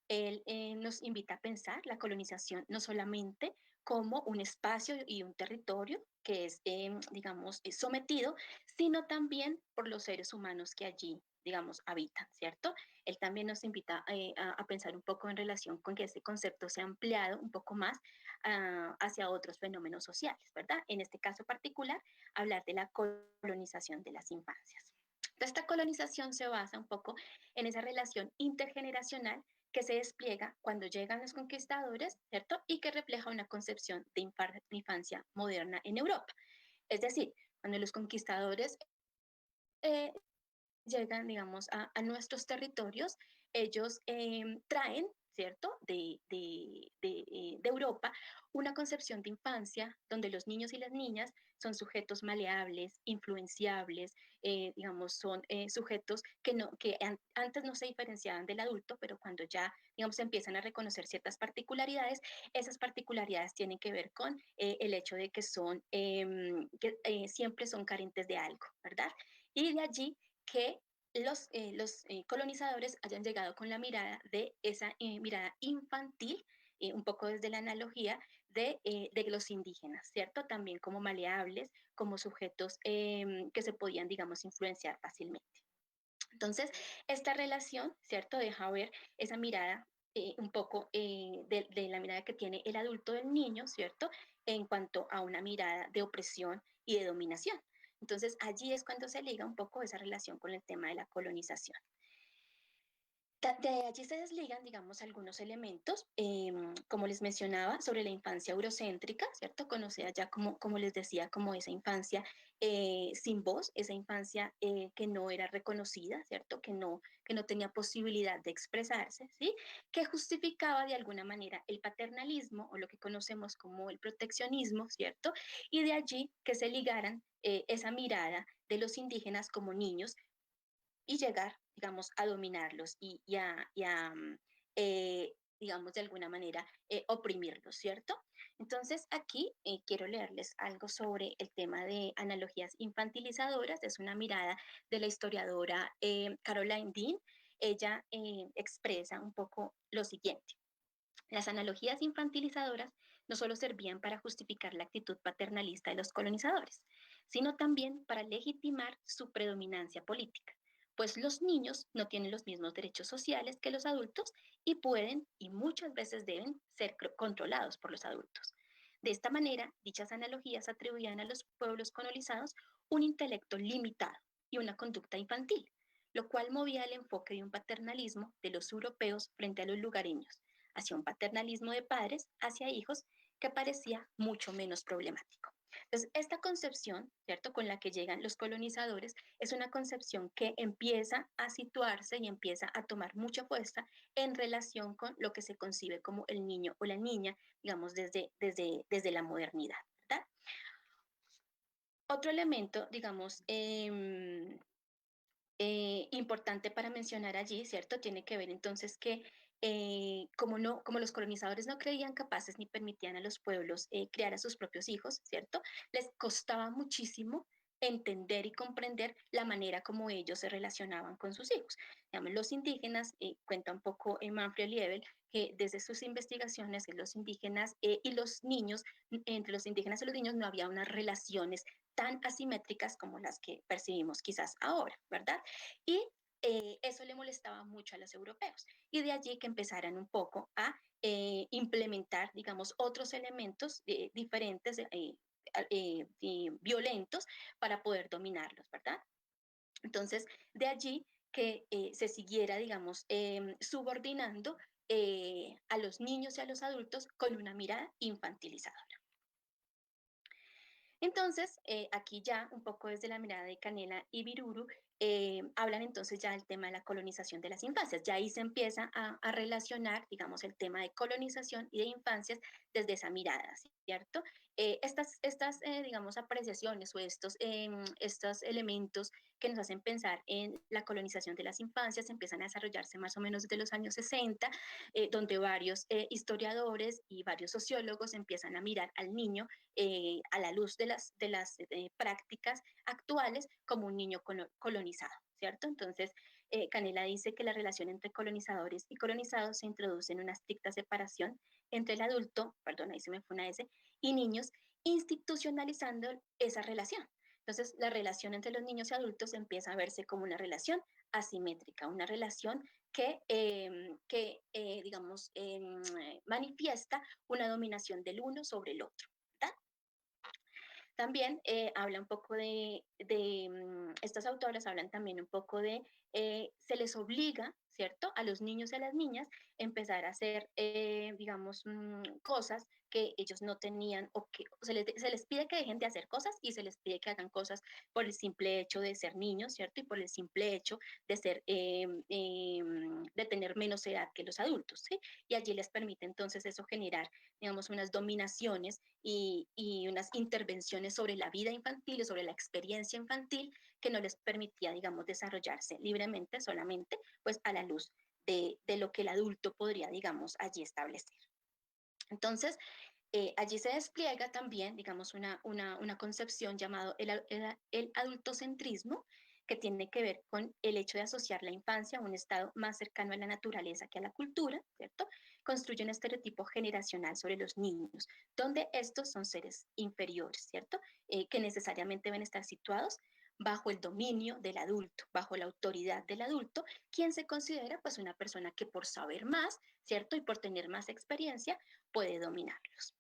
Él nos invita a pensar la colonización no solamente como un espacio y un territorio que es, digamos, sometido, sino también por los seres humanos que allí, digamos, habitan, ¿cierto? Él también nos invita a pensar un poco en relación con que este concepto sea ampliado un poco más hacia otros fenómenos sociales, ¿verdad? En este caso particular, hablar de la colonización de las infancias. Esta colonización se basa un poco en esa relación intergeneracional que se despliega cuando llegan los conquistadores, ¿cierto? Y que refleja una concepción de infancia moderna en Europa. Es decir, cuando los conquistadores eh, llegan, digamos, a nuestros territorios, ellos traen, ¿cierto?, de Europa, una concepción de infancia donde los niños y las niñas son sujetos maleables, influenciables, digamos, son sujetos que antes no se diferenciaban del adulto, pero cuando ya, digamos, empiezan a reconocer ciertas particularidades, esas particularidades tienen que ver con el hecho de que siempre son carentes de algo, ¿verdad? Y de allí que los colonizadores hayan llegado con la mirada de esa mirada infantil, un poco desde la analogía de los indígenas, ¿cierto? También como maleables, como sujetos que se podían, digamos, influenciar fácilmente. Entonces, esta relación, ¿cierto? Deja ver esa mirada un poco de la mirada que tiene el adulto del niño, ¿cierto? En cuanto a una mirada de opresión y de dominación. Entonces, allí es cuando se liga un poco esa relación con el tema de la colonización. De allí se desligan, digamos, algunos elementos, como les mencionaba, sobre la infancia eurocéntrica, ¿cierto? Conocida ya como les decía, como esa infancia sin voz, esa infancia que no era reconocida, ¿cierto? Que no tenía posibilidad de expresarse, ¿sí? Que justificaba de alguna manera el paternalismo o lo que conocemos como el proteccionismo, ¿cierto? Y de allí que se ligaran esa mirada de los indígenas como niños y llegar, digamos, a dominarlos digamos, de alguna manera, oprimirlos, ¿cierto? Entonces, aquí quiero leerles algo sobre el tema de analogías infantilizadoras. Es una mirada de la historiadora Caroline Dean. Ella expresa un poco lo siguiente. Las analogías infantilizadoras no solo servían para justificar la actitud paternalista de los colonizadores, sino también para legitimar su predominancia política, pues los niños no tienen los mismos derechos sociales que los adultos y pueden, y muchas veces deben, ser controlados por los adultos. De esta manera, dichas analogías atribuían a los pueblos colonizados un intelecto limitado y una conducta infantil, lo cual movía el enfoque de un paternalismo de los europeos frente a los lugareños, hacia un paternalismo de padres hacia hijos que parecía mucho menos problemático. Entonces, esta concepción, ¿cierto?, con la que llegan los colonizadores, es una concepción que empieza a situarse y empieza a tomar mucha fuerza en relación con lo que se concibe como el niño o la niña, digamos, desde la modernidad, ¿verdad? Otro elemento, digamos, importante para mencionar allí, ¿cierto? Tiene que ver entonces que como los colonizadores no creían capaces ni permitían a los pueblos criar a sus propios hijos, ¿cierto? Les costaba muchísimo entender y comprender la manera como ellos se relacionaban con sus hijos. Digamos, los indígenas, cuenta un poco Manfred Liebel, que desde sus investigaciones los indígenas y los niños, entre los indígenas y los niños no había unas relaciones tan asimétricas como las que percibimos quizás ahora, ¿verdad? Y eso le molestaba mucho a los europeos. Y de allí que empezaran un poco a implementar, digamos, otros elementos diferentes, violentos, para poder dominarlos, ¿verdad? Entonces, de allí que se siguiera, digamos, subordinando a los niños y a los adultos con una mirada infantilizadora. Entonces, aquí ya un poco desde la mirada de Canela y Biruru, hablan entonces ya del tema de la colonización de las infancias. Ya ahí se empieza a relacionar, digamos, el tema de colonización y de infancias desde esa mirada, ¿cierto? Digamos, apreciaciones o estos elementos que nos hacen pensar en la colonización de las infancias empiezan a desarrollarse más o menos desde los años 60, donde varios historiadores y varios sociólogos empiezan a mirar al niño a la luz de las prácticas actuales como un niño colonizado, ¿cierto? Entonces, Canela dice que la relación entre colonizadores y colonizados se introduce en una estricta separación entre el adulto, perdón, ahí se me fue una S, y niños, institucionalizando esa relación. Entonces, la relación entre los niños y adultos empieza a verse como una relación asimétrica, una relación que digamos, manifiesta una dominación del uno sobre el otro. También habla un poco estas autoras hablan también un poco se les obliga, ¿cierto?, a los niños y a las niñas empezar a hacer, digamos, cosas que ellos no tenían o que se les pide que dejen de hacer cosas y se les pide que hagan cosas por el simple hecho de ser niños, ¿cierto? Y por el simple hecho de de tener menos edad que los adultos, ¿sí? Y allí les permite entonces eso generar, digamos, unas dominaciones y unas intervenciones sobre la vida infantil y sobre la experiencia infantil que no les permitía, digamos, desarrollarse libremente solamente pues a la luz de lo que el adulto podría, digamos, allí establecer. Entonces, allí se despliega también, digamos, una concepción llamado el adultocentrismo, que tiene que ver con el hecho de asociar la infancia a un estado más cercano a la naturaleza que a la cultura, ¿cierto? Construye un estereotipo generacional sobre los niños, donde estos son seres inferiores, ¿cierto? Que necesariamente deben estar situados bajo el dominio del adulto, bajo la autoridad del adulto, quien se considera pues una persona que por saber más, ¿cierto? Y por tener más experiencia, puede dominarlos.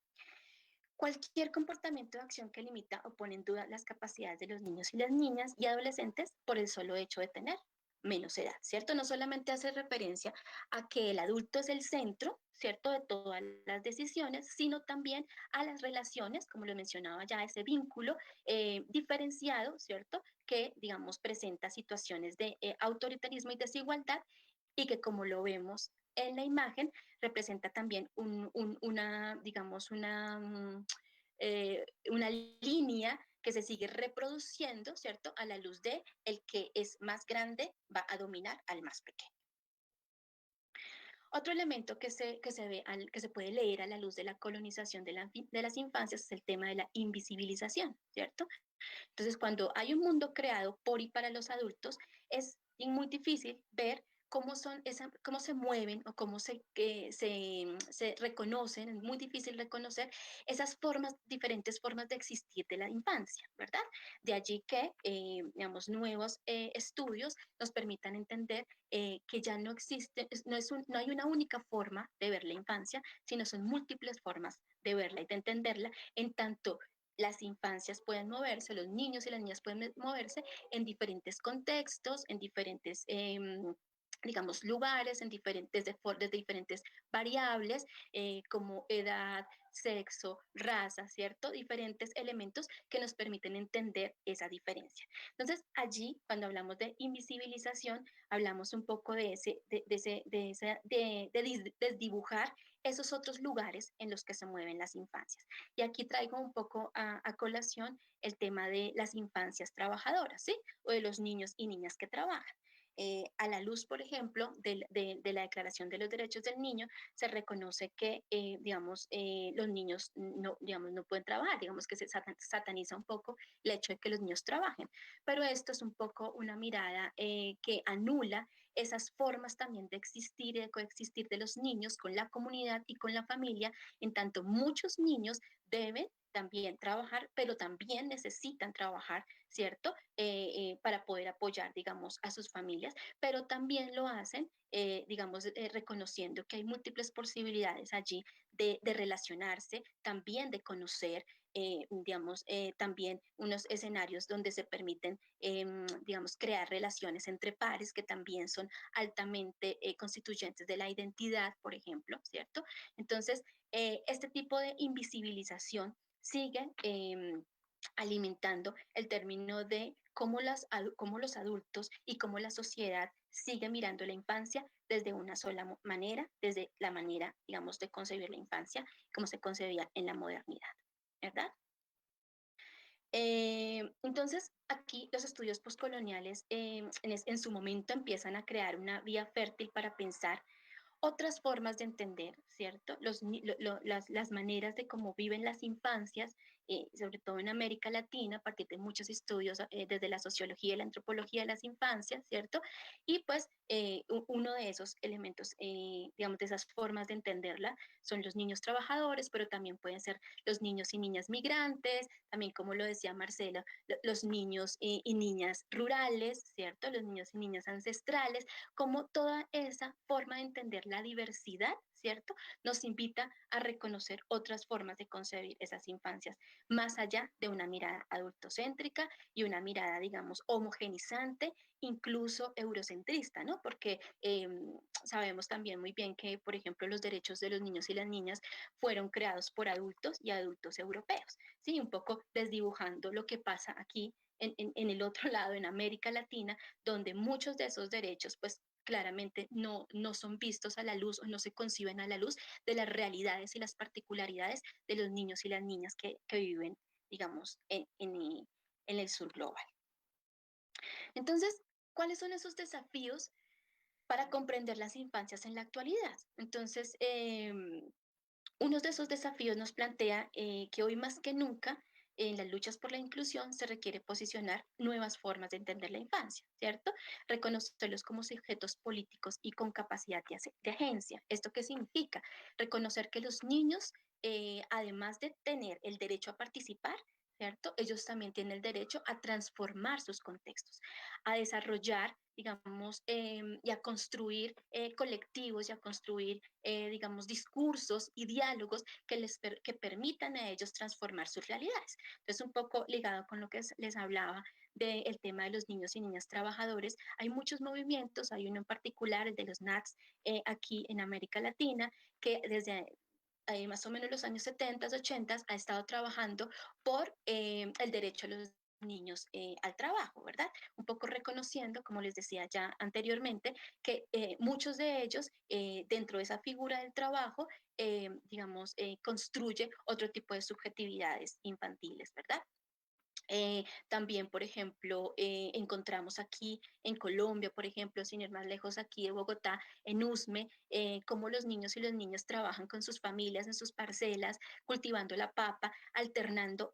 Cualquier comportamiento o acción que limita o pone en duda las capacidades de los niños y las niñas y adolescentes por el solo hecho de tener menos edad, ¿cierto? No solamente hace referencia a que el adulto es el centro, ¿cierto?, de todas las decisiones, sino también a las relaciones, como lo mencionaba ya, ese vínculo diferenciado, ¿cierto?, que, digamos, presenta situaciones de autoritarismo y desigualdad y que, como lo vemos en la imagen, representa también digamos, una línea que se sigue reproduciendo, ¿cierto?, a la luz de el que es más grande va a dominar al más pequeño. Otro elemento que que se puede leer a la luz de la colonización de las infancias es el tema de la invisibilización, ¿cierto? Entonces, cuando hay un mundo creado por y para los adultos, es muy difícil ver cómo se mueven o cómo se reconocen, es muy difícil reconocer esas diferentes formas de existir de la infancia, ¿verdad? De allí que, digamos, nuevos estudios nos permitan entender que ya no existe, no hay una única forma de ver la infancia, sino son múltiples formas de verla y de entenderla, en tanto las infancias pueden moverse, los niños y las niñas pueden moverse en diferentes contextos, en diferentes digamos, lugares, en diferentes, desde diferentes variables, como edad, sexo, raza, ¿cierto? Diferentes elementos que nos permiten entender esa diferencia. Entonces, allí, cuando hablamos de invisibilización, hablamos un poco de desdibujar esos otros lugares en los que se mueven las infancias. Y aquí traigo un poco a colación el tema de las infancias trabajadoras, ¿sí? O de los niños y niñas que trabajan. A la luz, por ejemplo, de la Declaración de los Derechos del Niño, se reconoce que, digamos, los niños no, digamos, no pueden trabajar, digamos que se sataniza un poco el hecho de que los niños trabajen, pero esto es un poco una mirada que anula esas formas también de existir y de coexistir de los niños con la comunidad y con la familia, en tanto muchos niños deben también trabajar, pero también necesitan trabajar, ¿cierto? Para poder apoyar, digamos, a sus familias, pero también lo hacen, digamos, reconociendo que hay múltiples posibilidades allí de relacionarse, también de conocer, digamos, también unos escenarios donde se permiten, digamos, crear relaciones entre pares que también son altamente constituyentes de la identidad, por ejemplo, ¿cierto? Entonces, este tipo de invisibilización sigue alimentando el término de cómo los adultos y cómo la sociedad sigue mirando la infancia desde una sola manera, desde la manera, digamos, de concebir la infancia, como se concebía en la modernidad, ¿verdad? Entonces, aquí los estudios postcoloniales en su momento empiezan a crear una vía fértil para pensar otras formas de entender, ¿cierto? Las maneras de cómo viven las infancias, sobre todo en América Latina, a partir de muchos estudios desde la sociología y la antropología de las infancias, ¿cierto? Y pues uno de esos elementos, digamos, de esas formas de entenderla, son los niños trabajadores, pero también pueden ser los niños y niñas migrantes, también como lo decía Marcela, los niños y niñas rurales, ¿cierto? Los niños y niñas ancestrales, como toda esa forma de entender la diversidad, ¿cierto? Nos invita a reconocer otras formas de concebir esas infancias, más allá de una mirada adultocéntrica y una mirada, digamos, homogenizante, incluso eurocentrista, ¿no? Porque sabemos también muy bien que, por ejemplo, los derechos de los niños y las niñas fueron creados por adultos y adultos europeos, ¿sí? Un poco desdibujando lo que pasa aquí en el otro lado, en América Latina, donde muchos de esos derechos, pues claramente no son vistos a la luz o no se conciben a la luz de las realidades y las particularidades de los niños y las niñas que viven, digamos, en el sur global. Entonces, ¿cuáles son esos desafíos para comprender las infancias en la actualidad? Entonces, uno de esos desafíos nos plantea que hoy más que nunca en las luchas por la inclusión se requiere posicionar nuevas formas de entender la infancia, ¿cierto? Reconocerlos como sujetos políticos y con capacidad de agencia. ¿Esto qué significa? Reconocer que los niños, además de tener el derecho a participar, ¿cierto? Ellos también tienen el derecho a transformar sus contextos, a desarrollar, digamos, y a construir colectivos y a construir, digamos, discursos y diálogos que permitan a ellos transformar sus realidades. Entonces, un poco ligado con lo que les hablaba del tema de los niños y niñas trabajadores, hay muchos movimientos, hay uno en particular, el de los NATS, aquí en América Latina, que desde más o menos los años 70, 80 ha estado trabajando por el derecho a los niños al trabajo, ¿verdad? Un poco reconociendo, como les decía ya anteriormente, que muchos de ellos dentro de esa figura del trabajo, digamos, construye otro tipo de subjetividades infantiles, ¿verdad? También, por ejemplo, encontramos aquí en Colombia, por ejemplo, sin ir más lejos aquí de Bogotá, en Usme, cómo los niños y las niñas trabajan con sus familias en sus parcelas, cultivando la papa, alternando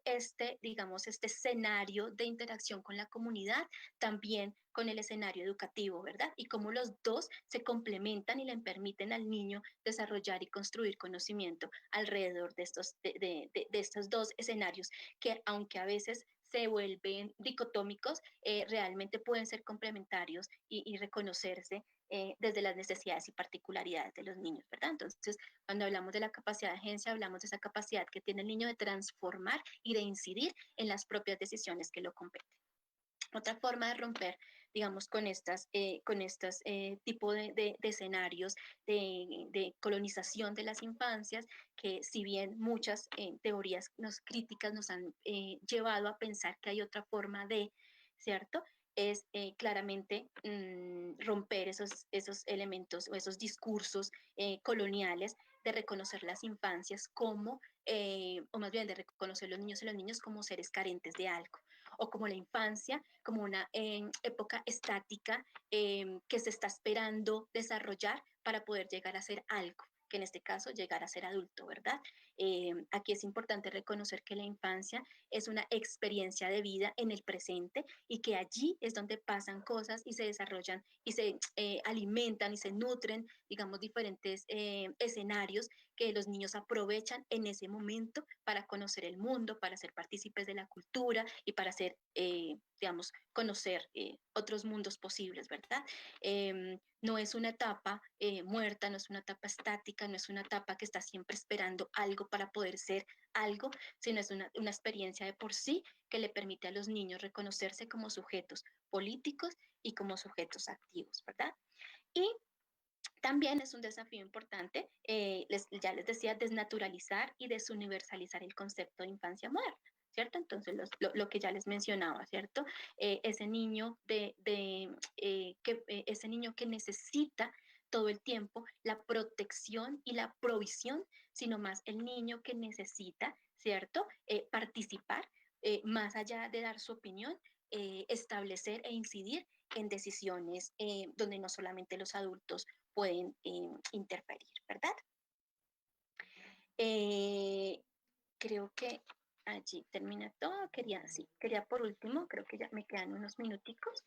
digamos, este escenario de interacción con la comunidad, también con el escenario educativo, ¿verdad? Y cómo los dos se complementan y le permiten al niño desarrollar y construir conocimiento alrededor de estos dos escenarios que, aunque a veces se vuelven dicotómicos, realmente pueden ser complementarios y reconocerse desde las necesidades y particularidades de los niños, ¿verdad? Entonces, cuando hablamos de la capacidad de agencia, hablamos de esa capacidad que tiene el niño de transformar y de incidir en las propias decisiones que lo competen. Otra forma de romper, digamos, con estas tipo de escenarios de colonización de las infancias, que si bien muchas teorías críticas nos han llevado a pensar que hay otra forma de, ¿cierto? Es claramente romper esos elementos o esos discursos coloniales de reconocer las infancias como, o más bien de reconocer los niños y los niños como seres carentes de algo, o como la infancia, como una época estática que se está esperando desarrollar para poder llegar a ser algo, que en este caso llegar a ser adulto, ¿verdad? Aquí es importante reconocer que la infancia es una experiencia de vida en el presente y que allí es donde pasan cosas y se desarrollan y se alimentan y se nutren, digamos, diferentes escenarios que los niños aprovechan en ese momento para conocer el mundo, para ser partícipes de la cultura y para ser, digamos, conocer otros mundos posibles, ¿verdad? No es una etapa muerta, no es una etapa estática, no es una etapa que está siempre esperando algo para poder ser algo, sino es una experiencia de por sí que le permite a los niños reconocerse como sujetos políticos y como sujetos activos, ¿verdad? Y también es un desafío importante, ya les decía, desnaturalizar y desuniversalizar el concepto de infancia moderna, ¿cierto? Entonces, lo que ya les mencionaba, ¿cierto? Ese niño ese niño que necesita todo el tiempo la protección y la provisión, sino más el niño que necesita, ¿cierto? Participar, más allá de dar su opinión, establecer e incidir en decisiones donde no solamente los adultos pueden interferir, ¿verdad? Creo que allí termina todo. Quería por último, creo que ya me quedan unos minuticos,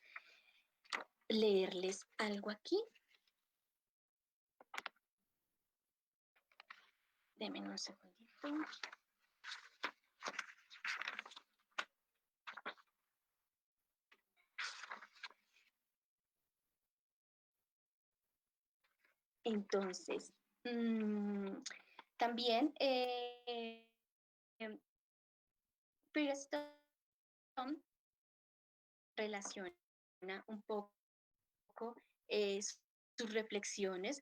leerles algo aquí. Denme un segundito. Entonces, también Firestone relaciona un poco sus reflexiones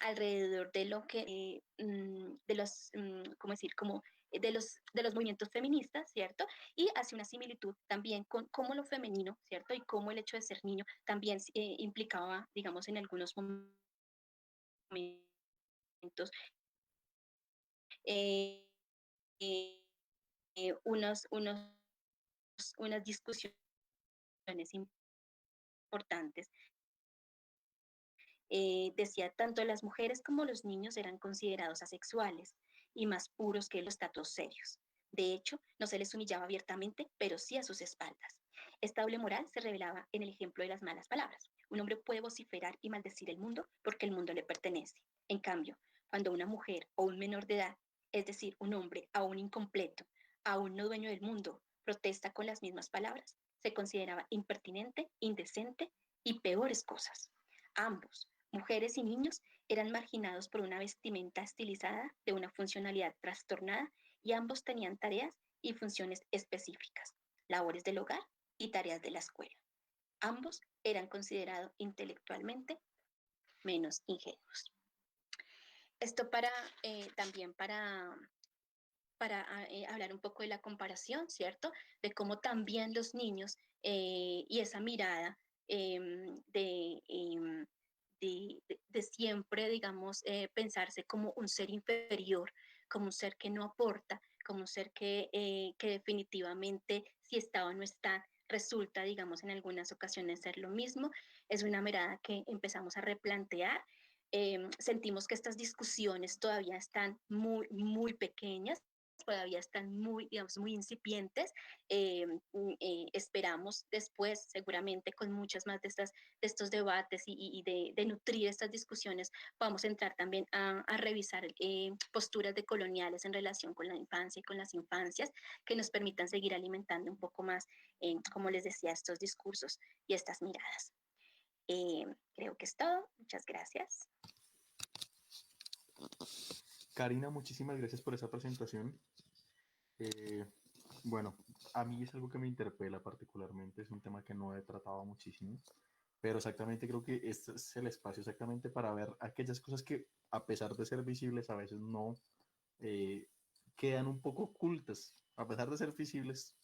alrededor de lo que, de los, ¿cómo decir? Como de los movimientos feministas, ¿cierto? Y hace una similitud también con cómo lo femenino, ¿cierto? Y cómo el hecho de ser niño también implicaba, digamos, en algunos momentos eh, eh, unas discusiones importantes. Decía, tanto las mujeres como los niños eran considerados asexuales y más puros que los status serios. De hecho, no se les humillaba abiertamente, pero sí a sus espaldas. Esta doble moral se revelaba en el ejemplo de las malas palabras. Un hombre puede vociferar y maldecir el mundo porque el mundo le pertenece. En cambio, cuando una mujer o un menor de edad, es decir, un hombre aún incompleto, aún no dueño del mundo, protesta con las mismas palabras, se consideraba impertinente, indecente y peores cosas. Ambos, mujeres y niños, eran marginados por una vestimenta estilizada de una funcionalidad trastornada y ambos tenían tareas y funciones específicas, labores del hogar y tareas de la escuela. Ambos eran considerados intelectualmente menos ingenuos. Esto también para hablar un poco de la comparación, ¿cierto? De cómo también los niños y esa mirada de siempre, digamos, pensarse como un ser inferior, como un ser que no aporta, como un ser que definitivamente si está o no está, resulta, digamos, en algunas ocasiones ser lo mismo, es una mirada que empezamos a replantear. Sentimos que estas discusiones todavía están muy, muy pequeñas, todavía están muy, digamos, muy incipientes. Esperamos después, seguramente con muchas más de estos debates y de nutrir estas discusiones, vamos a entrar también a revisar posturas decoloniales en relación con la infancia y con las infancias que nos permitan seguir alimentando un poco más, como les decía, estos discursos y estas miradas. Creo que es todo. Muchas gracias. Karina, muchísimas gracias por esa presentación. Eh, bueno, a mí es algo que me interpela particularmente, es un tema que no he tratado muchísimo, pero exactamente creo que este es el espacio exactamente para ver aquellas cosas que a pesar de ser visibles a veces no eh, quedan un poco ocultas, a pesar de ser visibles,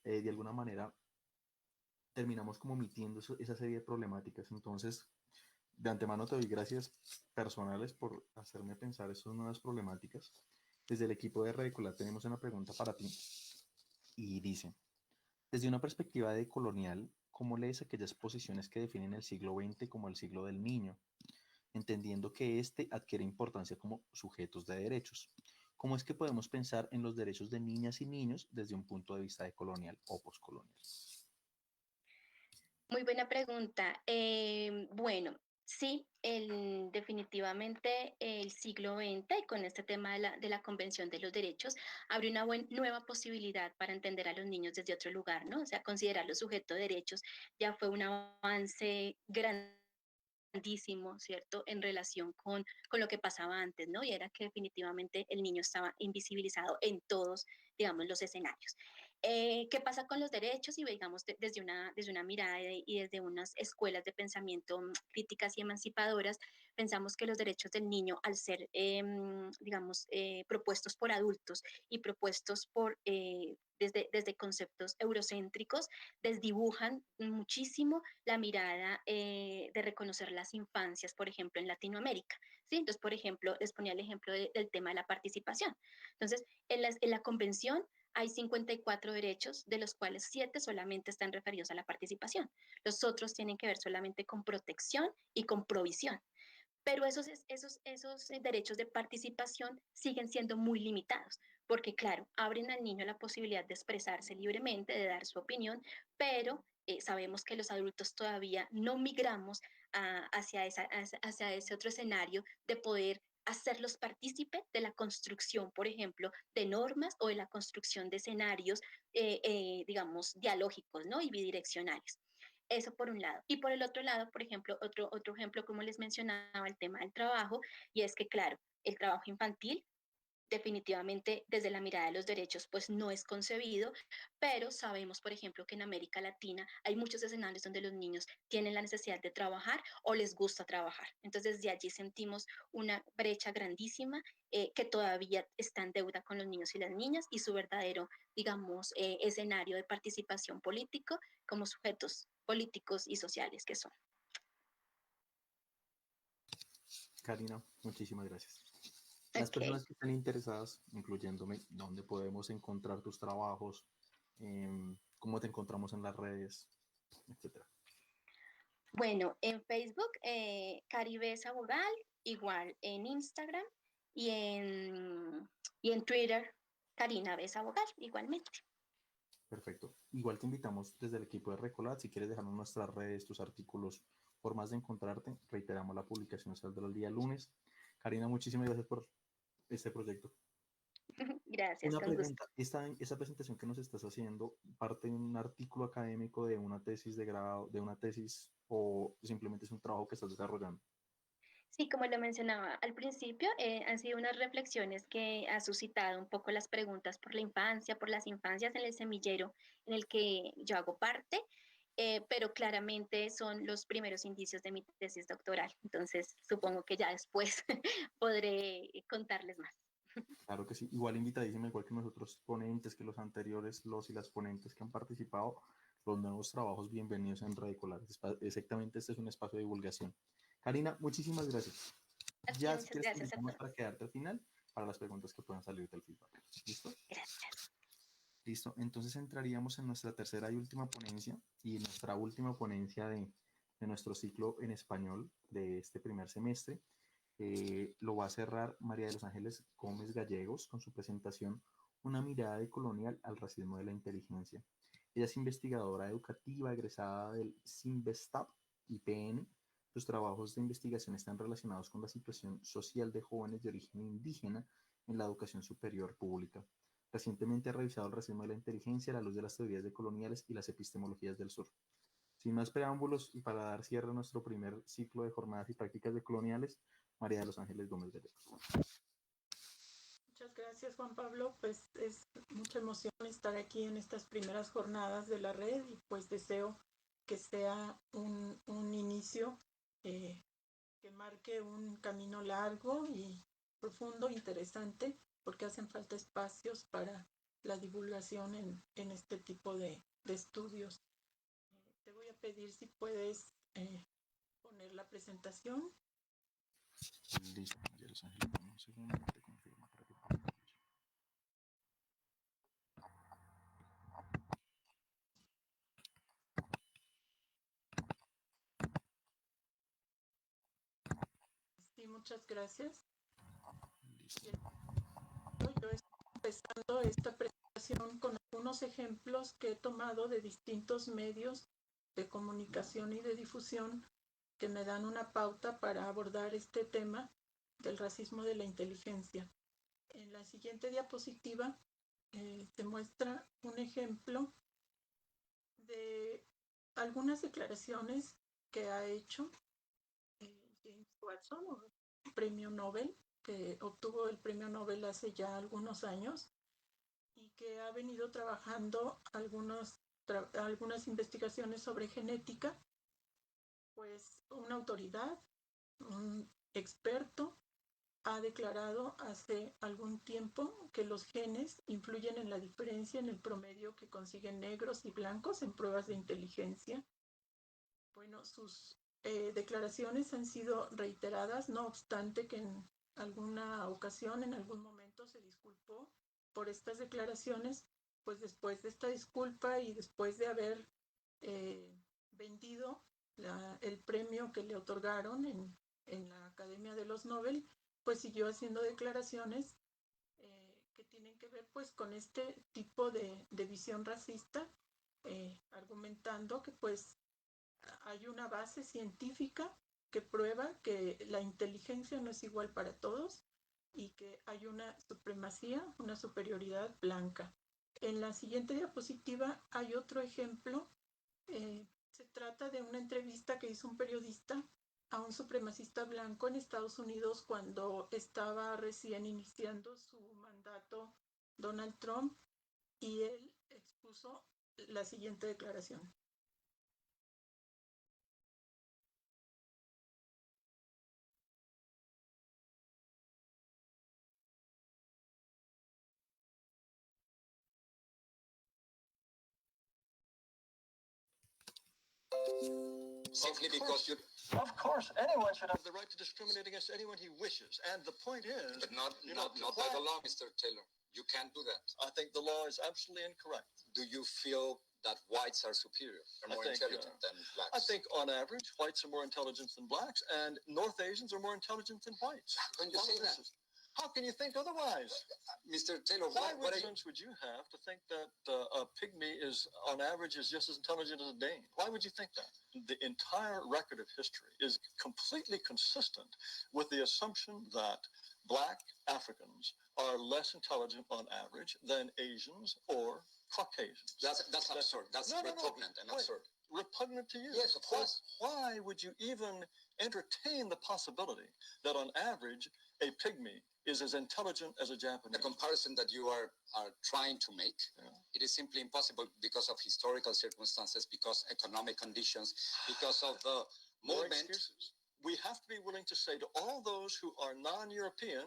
de alguna manera terminamos como omitiendo esa serie de problemáticas. Entonces, de antemano te doy gracias personales por hacerme pensar estas nuevas problemáticas. Desde el equipo de Redecolar tenemos una pregunta para ti y dice, desde una perspectiva decolonial, ¿cómo lees aquellas posiciones que definen el siglo XX como el siglo del niño, entendiendo que éste adquiere importancia como sujetos de derechos? ¿Cómo es que podemos pensar en los derechos de niñas y niños desde un punto de vista decolonial o poscolonial? Muy buena pregunta. Bueno, sí, definitivamente el siglo XX, y con este tema de la Convención de los Derechos, abre una nueva posibilidad para entender a los niños desde otro lugar, ¿no? O sea, considerarlos sujetos de derechos ya fue un avance grandísimo, ¿cierto?, en relación con lo que pasaba antes, ¿no? Y era que definitivamente el niño estaba invisibilizado en todos, digamos, los escenarios. ¿Qué pasa con los derechos? Y digamos, desde una mirada y desde unas escuelas de pensamiento críticas y emancipadoras, pensamos que los derechos del niño, al ser, digamos, propuestos por adultos y propuestos desde conceptos eurocéntricos, desdibujan muchísimo la mirada de reconocer las infancias, por ejemplo, en Latinoamérica. ¿Sí? Entonces, por ejemplo, les ponía el ejemplo del tema de la participación. Entonces, en la convención hay 54 derechos, de los cuales 7 solamente están referidos a la participación. Los otros tienen que ver solamente con protección y con provisión. Pero esos derechos de participación siguen siendo muy limitados, porque claro, abren al niño la posibilidad de expresarse libremente, de dar su opinión, pero sabemos que los adultos todavía no migramos hacia ese otro escenario de poder hacerlos partícipe de la construcción, por ejemplo, de normas o de la construcción de escenarios, digamos, dialógicos, ¿no? Y bidireccionales. Eso por un lado. Y por el otro lado, por ejemplo, otro ejemplo, como les mencionaba, el tema del trabajo, y es que, claro, el trabajo infantil definitivamente desde la mirada de los derechos pues no es concebido, pero sabemos, por ejemplo, que en América Latina hay muchos escenarios donde los niños tienen la necesidad de trabajar o les gusta trabajar. Entonces, de allí sentimos una brecha grandísima que todavía está en deuda con los niños y las niñas y su verdadero, digamos, escenario de participación político como sujetos políticos y sociales que son. Karina, muchísimas gracias. Las Okay. personas que estén interesadas, incluyéndome, ¿dónde podemos encontrar tus trabajos? ¿Cómo te encontramos en las redes? Etcétera. Bueno, en Facebook, Caribesa Bogal, igual en Instagram y y en Twitter, Karina Besa Bogal, igualmente. Perfecto. Igual te invitamos desde el equipo de Recolat, si quieres dejarnos nuestras redes, tus artículos, formas de encontrarte, reiteramos la publicación saldrá el día lunes. Karina, muchísimas gracias por este proyecto. Gracias, Una con gusto. pregunta, esta presentación que nos estás haciendo, ¿parte de un artículo académico, de una tesis de grado, de una tesis o simplemente es un trabajo que estás desarrollando? Sí, como lo mencionaba al principio, han sido unas reflexiones que ha suscitado un poco las preguntas por la infancia, por las infancias en el semillero en el que yo hago parte, pero claramente son los primeros indicios de mi tesis doctoral. Entonces, supongo que ya después podré contarles más. Claro que sí, igual invitadísima, igual que nosotros ponentes, que los anteriores, los y las ponentes que han participado, los nuevos trabajos, bienvenidos en Radio Colar. Exactamente, este es un espacio de divulgación. Karina, muchísimas gracias. A ti, Ya si muchas quieres te gracias a invitamos para todos. quedarte al final para las preguntas que puedan salir del feedback. ¿Listo? Gracias. Listo, entonces entraríamos en nuestra tercera y última ponencia y nuestra última ponencia de nuestro ciclo en español de este primer semestre. Lo va a cerrar María de los Ángeles Gómez Gallegos con su presentación una mirada decolonial al racismo de la inteligencia. Ella es investigadora educativa egresada del CINVESTAP y PN. Sus trabajos de investigación están relacionados con la situación social de jóvenes de origen indígena en la educación superior pública. Recientemente ha revisado el racismo de la inteligencia a la luz de las teorías decoloniales y las epistemologías del sur. Sin más preámbulos y para dar cierre a nuestro primer ciclo de jornadas y prácticas decoloniales, María de los Ángeles Gómez de León. Muchas gracias, Juan Pablo. Pues es mucha emoción estar aquí en estas primeras jornadas de la red y pues deseo que sea un inicio que marque un camino largo y profundo, interesante, porque hacen falta espacios para la divulgación en este tipo de estudios. Te voy a pedir si puedes poner la presentación. Listo, María de los Ángeles, dame un segundo, te confirmo para que pueda ver. Sí, muchas gracias. Listo. Yo estoy empezando esta presentación con algunos ejemplos que he tomado de distintos medios de comunicación y de difusión que me dan una pauta para abordar este tema del racismo de la inteligencia. En la siguiente diapositiva se muestra un ejemplo de algunas declaraciones que ha hecho James Watson, un premio Nobel, que obtuvo el premio Nobel hace ya algunos años y que ha venido trabajando algunas investigaciones sobre genética, pues una autoridad, un experto, ha declarado hace algún tiempo que los genes influyen en la diferencia en el promedio que consiguen negros y blancos en pruebas de inteligencia. Bueno, sus declaraciones han sido reiteradas, no obstante que en alguna ocasión, en algún momento, se disculpó por estas declaraciones, pues después de esta disculpa y después de haber vendido el premio que le otorgaron en la Academia de los Nobel, pues siguió haciendo declaraciones que tienen que ver pues con este tipo de visión racista, argumentando que pues hay una base científica que prueba que la inteligencia no es igual para todos y que hay una supremacía, una superioridad blanca. En la siguiente diapositiva hay otro ejemplo. Se trata de una entrevista que hizo un periodista a un supremacista blanco en Estados Unidos cuando estaba recién iniciando su mandato Donald Trump, y él expuso la siguiente declaración. Simply because you... Of course, anyone should have the right to discriminate against anyone he wishes. And the point is... But not by the law, Mr. Taylor. You can't do that. I think the law is absolutely incorrect. Do you feel that whites are superior, or more intelligent than blacks? I think, on average, whites are more intelligent than blacks, and North Asians are more intelligent than whites. How can you say that? How can you think otherwise? Mr. Taylor, what sense would you have to think that a pygmy is, on average, is just as intelligent as a Dane? Why would you think that? The entire record of history is completely consistent with the assumption that black Africans are less intelligent on average than Asians or Caucasians. That's absurd. That's repugnant and absurd. Repugnant to you? Yes, of course. Why would you even entertain the possibility that on average a pygmy is as intelligent as a Japanese? The comparison that you are trying to make, it is simply impossible because of historical circumstances, because economic conditions, because of the movement. We have to be willing to say to all those who are non-European,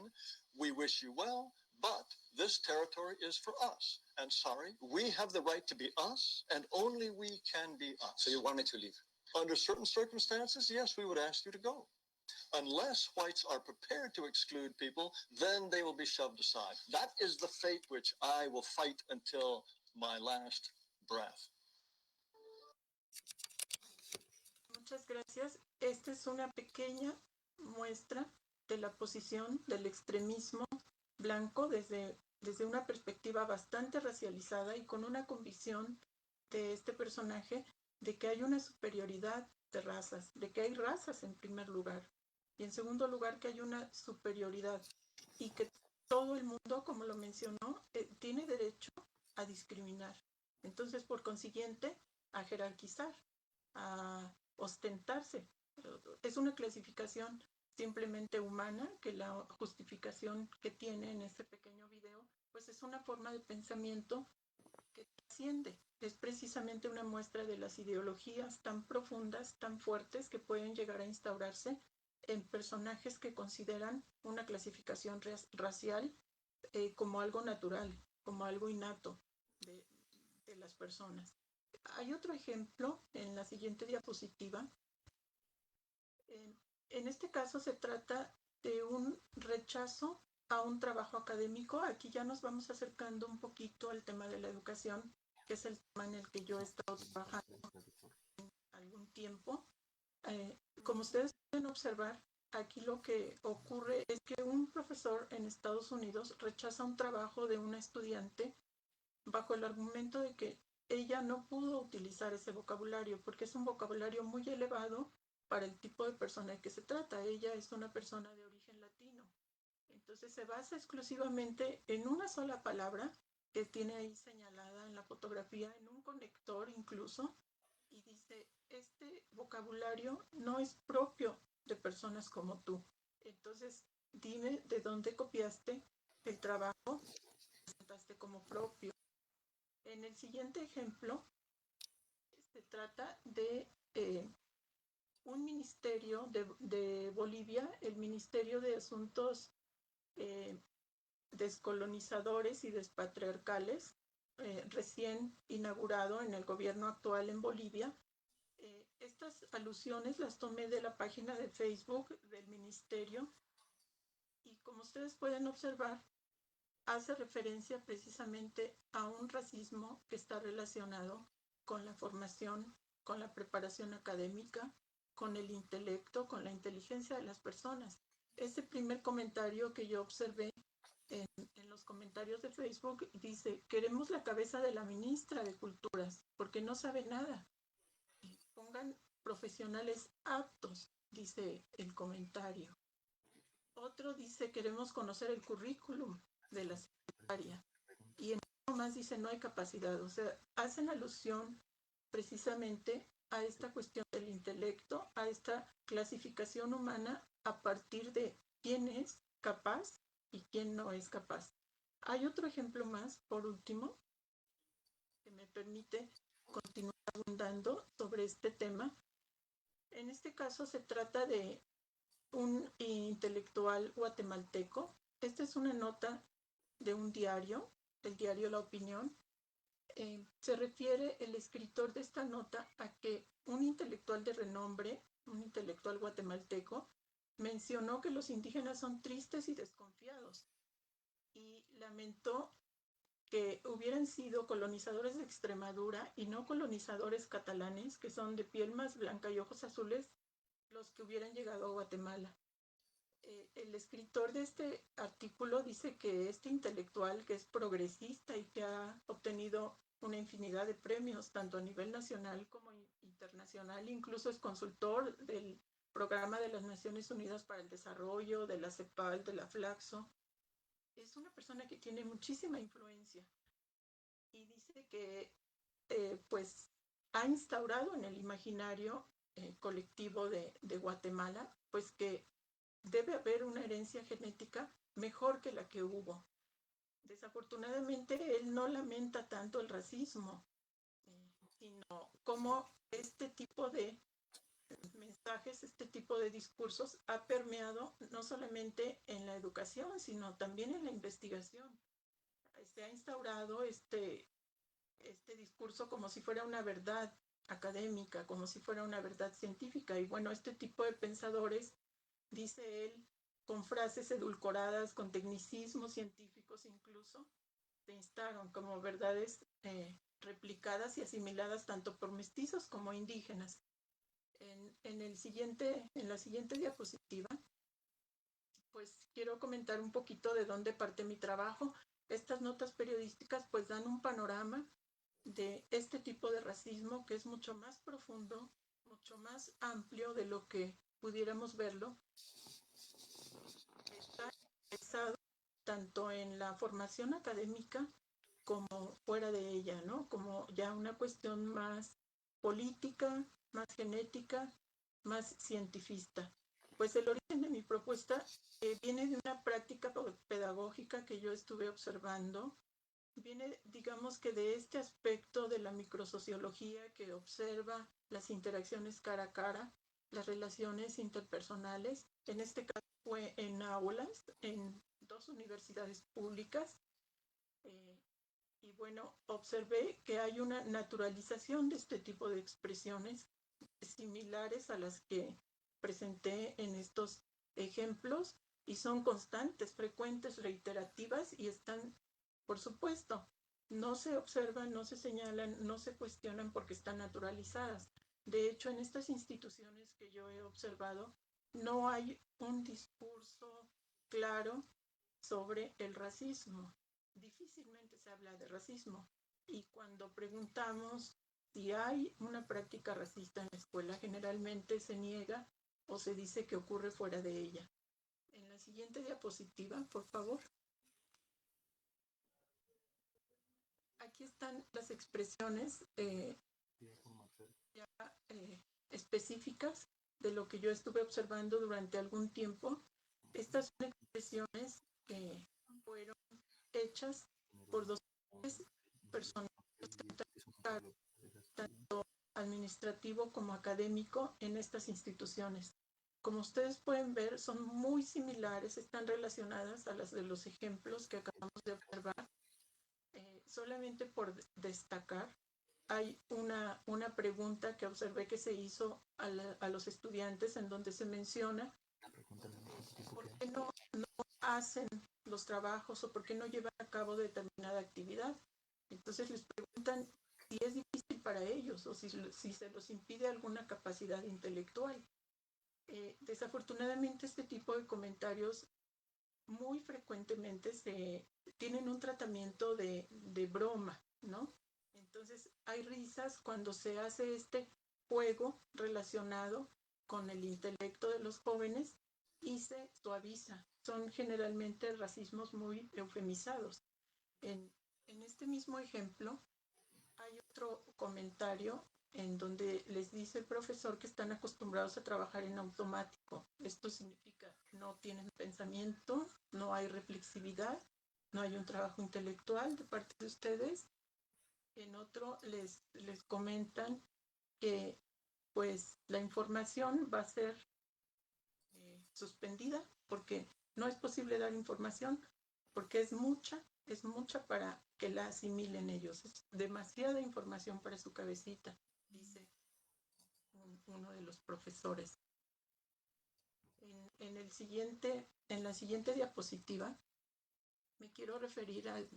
we wish you well, but this territory is for us. And sorry, we have the right to be us, and only we can be us. So you want me to leave? Under certain circumstances, yes, we would ask you to go. Unless whites are prepared to exclude people, then they will be shoved aside. That is the fate which I will fight until my last breath. Muchas gracias. Esta es una pequeña muestra de la posición del extremismo blanco desde desde una perspectiva bastante racializada y con una convicción de este personaje de que hay una superioridad de razas, de que hay razas en primer lugar y en segundo lugar que hay una superioridad y que todo el mundo, como lo mencionó, tiene derecho a discriminar. Entonces, por consiguiente, a jerarquizar, a ostentarse. Es una clasificación simplemente humana que la justificación que tiene en este pequeño video, pues es una forma de pensamiento que trasciende. Es precisamente una muestra de las ideologías tan profundas, tan fuertes, que pueden llegar a instaurarse en personajes que consideran una clasificación racial como algo natural, como algo innato de las personas. Hay otro ejemplo en la siguiente diapositiva. En este caso se trata de un rechazo a un trabajo académico. Aquí ya nos vamos acercando un poquito al tema de la educación, que es el tema en el que yo he estado trabajando algún tiempo. Como ustedes pueden observar, aquí lo que ocurre es que un profesor en Estados Unidos rechaza un trabajo de una estudiante bajo el argumento de que ella no pudo utilizar ese vocabulario porque es un vocabulario muy elevado para el tipo de persona de que se trata. Ella es una persona de origen latino. Entonces se basa exclusivamente en una sola palabra que tiene ahí señalada en la fotografía, en un conector incluso, y dice, este vocabulario no es propio de personas como tú. Entonces, dime de dónde copiaste el trabajo que presentaste como propio. En el siguiente ejemplo, se trata de un ministerio de Bolivia, el Ministerio de Asuntos eh, Descolonizadores y Despatriarcales, recién inaugurado en el gobierno actual en Bolivia. Estas alusiones las tomé de la página de Facebook del ministerio y como ustedes pueden observar, hace referencia precisamente a un racismo que está relacionado con la formación, con la preparación académica, con el intelecto, con la inteligencia de las personas. Ese primer comentario que yo observé en los comentarios de Facebook dice, queremos la cabeza de la ministra de Culturas, porque no sabe nada. Pongan profesionales aptos, dice el comentario. Otro dice, queremos conocer el currículum de la secretaria. Y en uno más dice, no hay capacidad. O sea, hacen alusión precisamente a esta cuestión del intelecto, a esta clasificación humana a partir de quién es capaz y quién no es capaz. Hay otro ejemplo más, por último, que me permite continuar abundando sobre este tema. En este caso se trata de un intelectual guatemalteco. Esta es una nota de un diario, el diario La Opinión. Se refiere el escritor de esta nota a que un intelectual de renombre, un intelectual guatemalteco, mencionó que los indígenas son tristes y desconfiados y lamentó que hubieran sido colonizadores de Extremadura y no colonizadores catalanes, que son de piel más blanca y ojos azules, los que hubieran llegado a Guatemala. El escritor de este artículo dice que este intelectual, que es progresista y que ha obtenido una infinidad de premios, tanto a nivel nacional como internacional, incluso es consultor del Programa de las Naciones Unidas para el Desarrollo, de la CEPAL, de la Flaxo. Es una persona que tiene muchísima influencia y dice que pues ha instaurado en el imaginario colectivo de Guatemala, pues que debe haber una herencia genética mejor que la que hubo. Desafortunadamente, él no lamenta tanto el racismo, sino cómo este tipo de mensajes, este tipo de discursos ha permeado no solamente en la educación, sino también en la investigación. Se ha instaurado este discurso como si fuera una verdad académica, como si fuera una verdad científica. Y bueno, este tipo de pensadores, dice él, con frases edulcoradas, con tecnicismos científicos incluso, se instaron como verdades replicadas y asimiladas tanto por mestizos como indígenas. En la siguiente diapositiva, pues quiero comentar un poquito de dónde parte mi trabajo. estas notas periodísticas pues dan un panorama de este tipo de racismo que es mucho más profundo, mucho más amplio de lo que pudiéramos verlo. Está expresado tanto en la formación académica como fuera de ella, ¿no? Como ya una cuestión más política, más genética, más cientifista. Pues el origen de mi propuesta viene de una práctica pedagógica que yo estuve observando. Viene, digamos que de este aspecto de la microsociología que observa las interacciones cara a cara, las relaciones interpersonales. En este caso fue en aulas, en 2 universidades públicas. Eh, y bueno, observé que hay una naturalización de este tipo de expresiones similares a las que presenté en estos ejemplos y son constantes, frecuentes, reiterativas y están, por supuesto, no se observan, no se señalan, no se cuestionan porque están naturalizadas. De hecho, en estas instituciones que yo he observado, no hay un discurso claro sobre el racismo. Difícilmente se habla de racismo. Y cuando preguntamos si hay una práctica racista en la escuela, generalmente se niega o se dice que ocurre fuera de ella. En la siguiente diapositiva, por favor. Aquí están las expresiones ya específicas de lo que yo estuve observando durante algún tiempo. Estas son expresiones que fueron hechas por dos personas tanto administrativo como académico en estas instituciones. Como ustedes pueden ver, son muy similares, están relacionadas a las de los ejemplos que acabamos de observar. Solamente por destacar, hay una pregunta que observé que se hizo a los estudiantes en donde se menciona por qué no hacen los trabajos o por qué no llevan a cabo determinada actividad. Entonces les preguntan si es difícil para ellos o si se los impide alguna capacidad intelectual. Desafortunadamente este tipo de comentarios muy frecuentemente tienen un tratamiento de broma, ¿no? Entonces hay risas cuando se hace este juego relacionado con el intelecto de los jóvenes y se suaviza. Son generalmente racismos muy eufemizados. En este mismo ejemplo hay otro comentario en donde les dice el profesor que están acostumbrados a trabajar en automático. Esto significa no tienen pensamiento, no hay reflexividad, no hay un trabajo intelectual de parte de ustedes. En otro les comentan que pues la información va a ser suspendida porque no es posible dar información porque es mucha para que la asimilen ellos. Es demasiada información para su cabecita, dice uno de los profesores. En la siguiente diapositiva me quiero referir al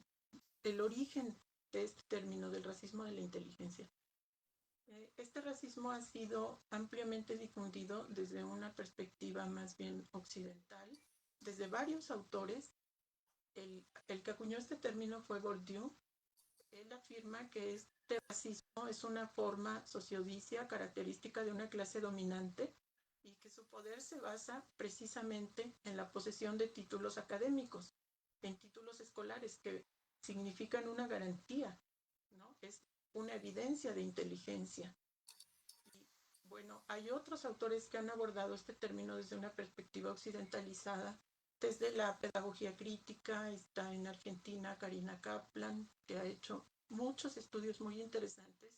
origen de este término del racismo de la inteligencia. Este racismo ha sido ampliamente difundido desde una perspectiva más bien occidental, desde varios autores. El que acuñó este término fue Bourdieu. Él afirma que este racismo es una forma sociodicia característica de una clase dominante y que su poder se basa precisamente en la posesión de títulos académicos, en títulos escolares que significan una garantía, ¿no? Es una evidencia de inteligencia. Y bueno, hay otros autores que han abordado este término desde una perspectiva occidentalizada, desde la pedagogía crítica. Está en Argentina Karina Kaplan, que ha hecho muchos estudios muy interesantes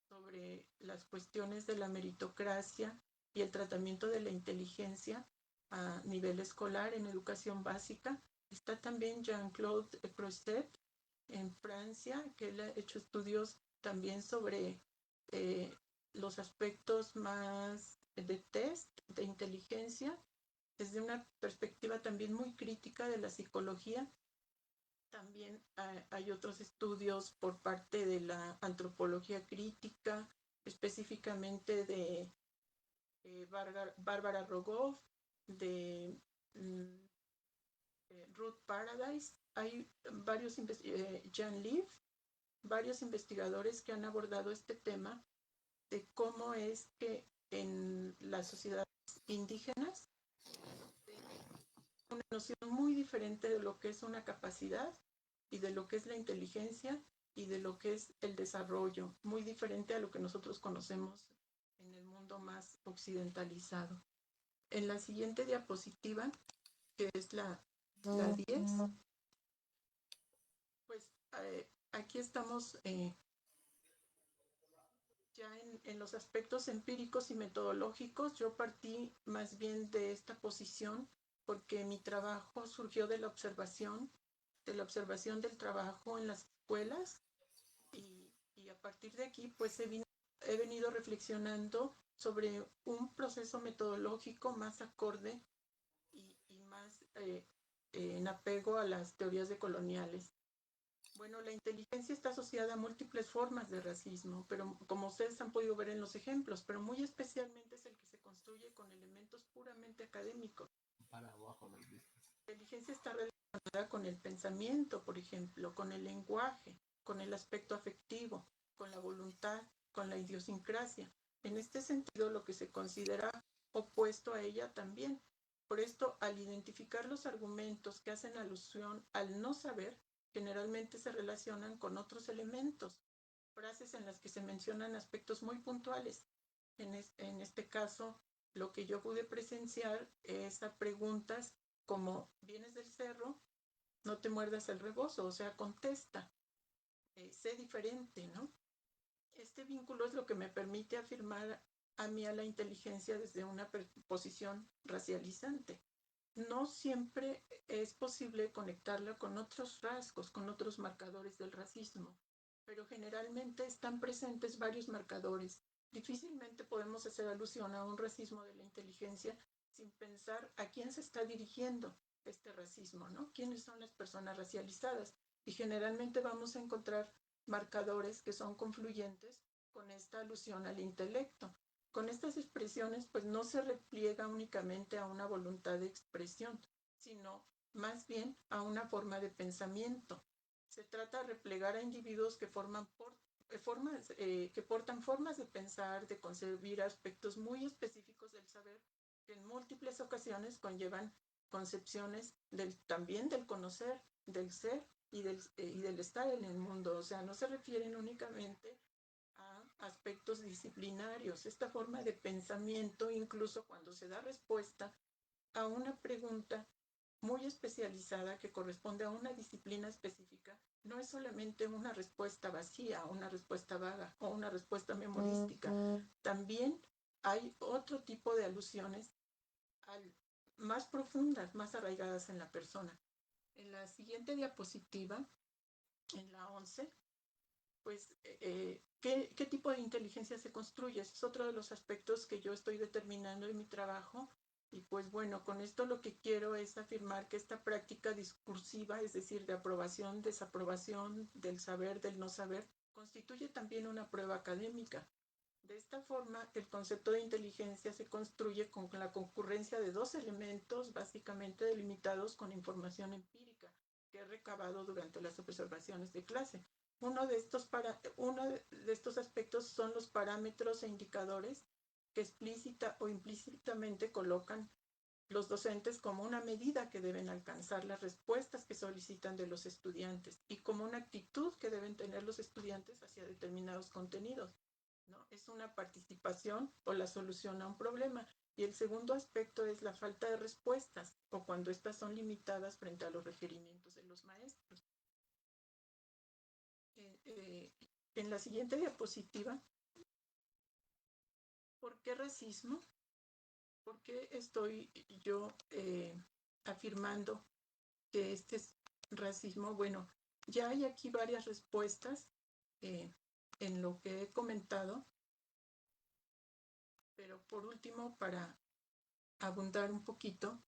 sobre las cuestiones de la meritocracia y el tratamiento de la inteligencia a nivel escolar en educación básica. Está también Jean-Claude Croiset en Francia, que él ha hecho estudios también sobre los aspectos más de test de inteligencia desde una perspectiva también muy crítica de la psicología. También hay otros estudios por parte de la antropología crítica, específicamente de Bárbara Rogoff, de Ruth Paradise hay varios, Jan Leaf, varios investigadores que han abordado este tema de cómo es que en las sociedades indígenas una noción muy diferente de lo que es una capacidad y de lo que es la inteligencia y de lo que es el desarrollo, muy diferente a lo que nosotros conocemos en el mundo más occidentalizado. En la siguiente diapositiva, que es la 10, pues aquí estamos ya en los aspectos empíricos y metodológicos. Yo partí más bien de esta posición porque mi trabajo surgió de la observación del trabajo en las escuelas y a partir de aquí pues he venido reflexionando sobre un proceso metodológico más acorde y más en apego a las teorías decoloniales. Bueno, la inteligencia está asociada a múltiples formas de racismo, pero como ustedes han podido ver en los ejemplos, pero muy especialmente es el que se construye con elementos puramente académicos. Para abajo las vistas. La inteligencia está relacionada con el pensamiento, por ejemplo, con el lenguaje, con el aspecto afectivo, con la voluntad, con la idiosincrasia. En este sentido, lo que se considera opuesto a ella también. Por esto, al identificar los argumentos que hacen alusión al no saber, generalmente se relacionan con otros elementos, frases en las que se mencionan aspectos muy puntuales. En este caso, lo que yo pude presenciar es a preguntas como, ¿vienes del cerro? No te muerdas el rebozo, o sea, contesta, sé diferente, ¿no? Este vínculo es lo que me permite afirmar a mí a la inteligencia desde una posición racializante. No siempre es posible conectarla con otros rasgos, con otros marcadores del racismo, pero generalmente están presentes varios marcadores. Difícilmente podemos hacer alusión a un racismo de la inteligencia sin pensar a quién se está dirigiendo este racismo, ¿no? ¿Quiénes son las personas racializadas? Y generalmente vamos a encontrar marcadores que son confluyentes con esta alusión al intelecto. Con estas expresiones, pues no se repliega únicamente a una voluntad de expresión, sino más bien a una forma de pensamiento. Se trata de replegar a individuos que que portan formas de pensar, de concebir aspectos muy específicos del saber, que en múltiples ocasiones conllevan concepciones también del conocer, del ser y del estar en el mundo. O sea, no se refieren únicamente a aspectos disciplinarios. Esta forma de pensamiento, incluso cuando se da respuesta a una pregunta muy especializada que corresponde a una disciplina específica, no es solamente una respuesta vacía, una respuesta vaga o una respuesta memorística. También hay otro tipo de alusiones más profundas, más arraigadas en la persona. En la siguiente diapositiva, en la 11, pues, ¿qué tipo de inteligencia se construye? Ese es otro de los aspectos que yo estoy determinando en mi trabajo. Y pues bueno, con esto lo que quiero es afirmar que esta práctica discursiva, es decir, de aprobación, desaprobación, del saber, del no saber, constituye también una prueba académica. De esta forma, el concepto de inteligencia se construye con la concurrencia de dos elementos básicamente delimitados con información empírica que he recabado durante las observaciones de clase. Uno de estos aspectos son los parámetros e indicadores que explícita o implícitamente colocan los docentes como una medida que deben alcanzar las respuestas que solicitan de los estudiantes y como una actitud que deben tener los estudiantes hacia determinados contenidos, ¿no? Es una participación o la solución a un problema. Y el segundo aspecto es la falta de respuestas o cuando éstas son limitadas frente a los requerimientos de los maestros. En la siguiente diapositiva, ¿por qué racismo? ¿Por qué estoy yo afirmando que este es racismo? Bueno, ya hay aquí varias respuestas en lo que he comentado, pero por último, para abundar un poquito,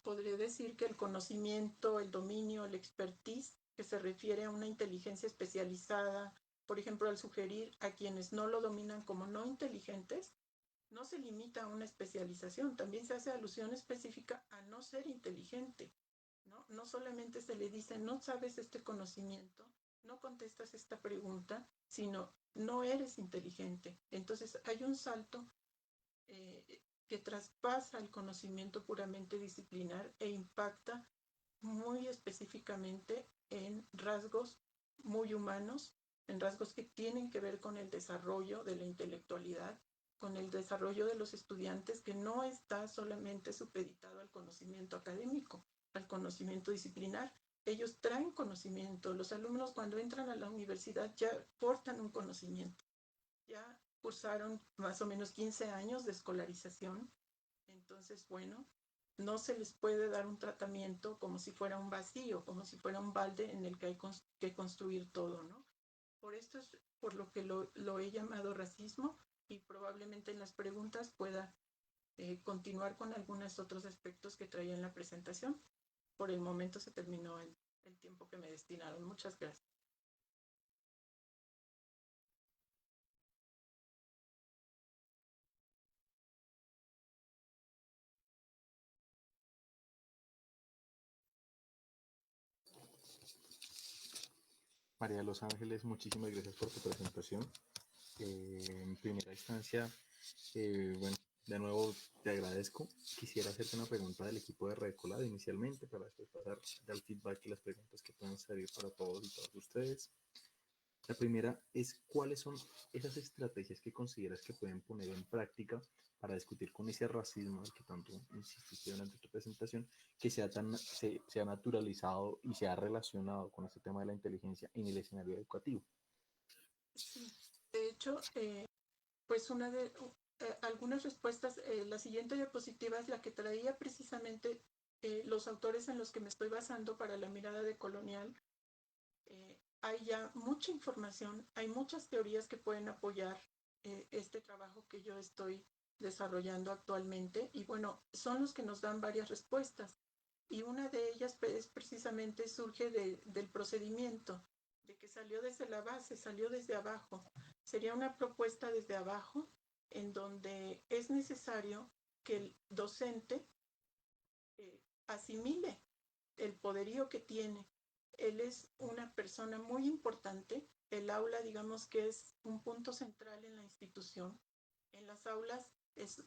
podría decir que el conocimiento, el dominio, el expertise, que se refiere a una inteligencia especializada, por ejemplo, al sugerir a quienes no lo dominan como no inteligentes, no se limita a una especialización, también se hace alusión específica a no ser inteligente. ¿no? No solamente se le dice, no sabes este conocimiento, no contestas esta pregunta, sino no eres inteligente. Entonces hay un salto que traspasa el conocimiento puramente disciplinar e impacta muy específicamente en rasgos muy humanos, en rasgos que tienen que ver con el desarrollo de la intelectualidad, con el desarrollo de los estudiantes, que no está solamente supeditado al conocimiento académico, al conocimiento disciplinar. Ellos traen conocimiento. Los alumnos cuando entran a la universidad ya portan un conocimiento. Ya cursaron más o menos 15 años de escolarización. Entonces, bueno, no se les puede dar un tratamiento como si fuera un vacío, como si fuera un balde en el que hay que construir todo, ¿no? Por esto es por lo que lo he llamado racismo, y probablemente en las preguntas pueda continuar con algunos otros aspectos que traía en la presentación. Por el momento se terminó el tiempo que me destinaron. Muchas gracias. María de los Ángeles, muchísimas gracias por tu presentación. En primera instancia, bueno, de nuevo te agradezco. Quisiera hacerte una pregunta del equipo de Recolado inicialmente, para después pasar al feedback y las preguntas que puedan servir para todos y todas ustedes. La primera es, ¿cuáles son esas estrategias que consideras que pueden poner en práctica para discutir con ese racismo al que tanto insististe durante tu presentación, que se ha naturalizado y se ha relacionado con este tema de la inteligencia en el escenario educativo? Sí, de hecho, pues algunas respuestas, la siguiente diapositiva es la que traía precisamente los autores en los que me estoy basando para la mirada decolonial. Hay ya mucha información, hay muchas teorías que pueden apoyar este trabajo que yo estoy desarrollando actualmente, y bueno, son los que nos dan varias respuestas, y una de ellas es precisamente surge del procedimiento, de que salió desde la base, salió desde abajo. Sería una propuesta desde abajo en donde es necesario que el docente asimile el poderío que tiene. Él es una persona muy importante. El aula, digamos que es un punto central en la institución. En las aulas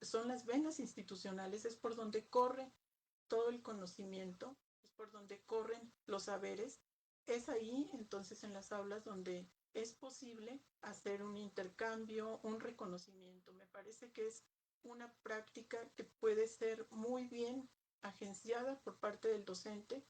son las venas institucionales, es por donde corre todo el conocimiento, es por donde corren los saberes. Es ahí, entonces, en las aulas donde es posible hacer un intercambio, un reconocimiento. Me parece que es una práctica que puede ser muy bien agenciada por parte del docente,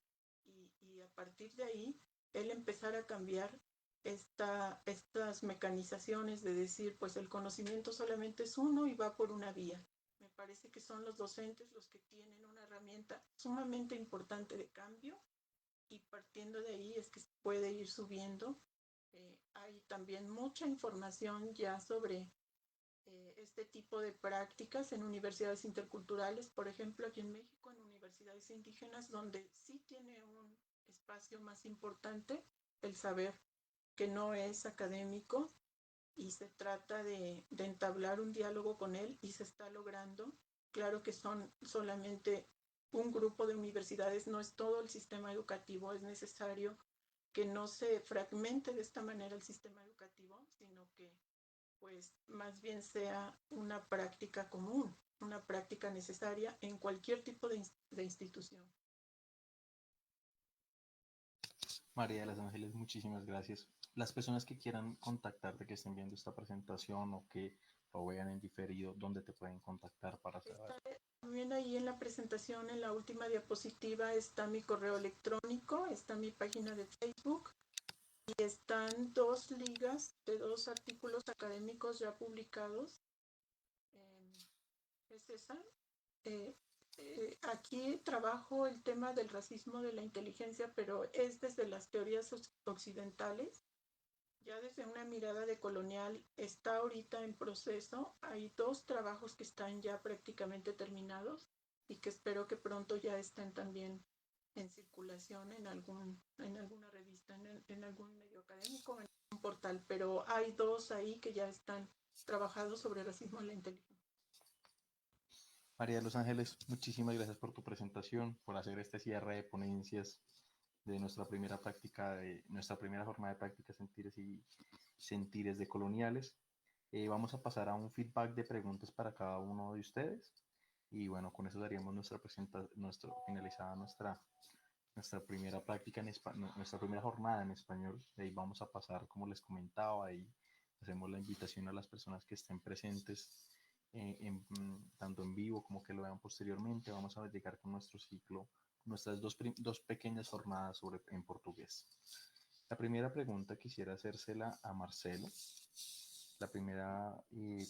y a partir de ahí él empezar a cambiar estas mecanizaciones de decir, pues el conocimiento solamente es uno y va por una vía. Me parece que son los docentes los que tienen una herramienta sumamente importante de cambio, y partiendo de ahí es que se puede ir subiendo. Hay también mucha información ya sobre este tipo de prácticas en universidades interculturales, por ejemplo, aquí en México, en universidades indígenas, donde sí tiene un espacio más importante el saber, que no es académico, y se trata de entablar un diálogo con él, y se está logrando. Claro que son solamente un grupo de universidades, no es todo el sistema educativo. Es necesario que no se fragmente de esta manera el sistema educativo, sino que pues más bien sea una práctica común, una práctica necesaria en cualquier tipo de institución. María de los Ángeles, muchísimas gracias. Las personas que quieran contactarte, que estén viendo esta presentación o que lo vean en diferido, ¿dónde te pueden contactar para saber? También ahí en la presentación, en la última diapositiva, está mi correo electrónico, está mi página de Facebook, y están dos ligas de dos artículos académicos ya publicados. Es esa. Aquí trabajo el tema del racismo de la inteligencia, pero es desde las teorías occidentales. Ya desde una mirada decolonial está ahorita en proceso. Hay dos trabajos que están ya prácticamente terminados y que espero que pronto ya estén también en circulación en alguna revista, en algún medio académico, en un portal. Pero hay dos ahí que ya están trabajados sobre racismo en la inteligencia. María de los Ángeles, muchísimas gracias por tu presentación, por hacer este cierre de ponencias de nuestra primera práctica, de nuestra primera jornada de prácticas sentires y sentires de coloniales. Vamos a pasar a un feedback de preguntas para cada uno de ustedes. Y bueno, con eso daríamos finalizada nuestra primera práctica nuestra primera jornada en español. De ahí vamos a pasar, como les comentaba, y hacemos la invitación a las personas que estén presentes, tanto en vivo como que lo vean posteriormente. Vamos a llegar con nuestro ciclo, nuestras dos pequeñas jornadas en portugués. La primera pregunta quisiera hacérsela a Marcelo. La primera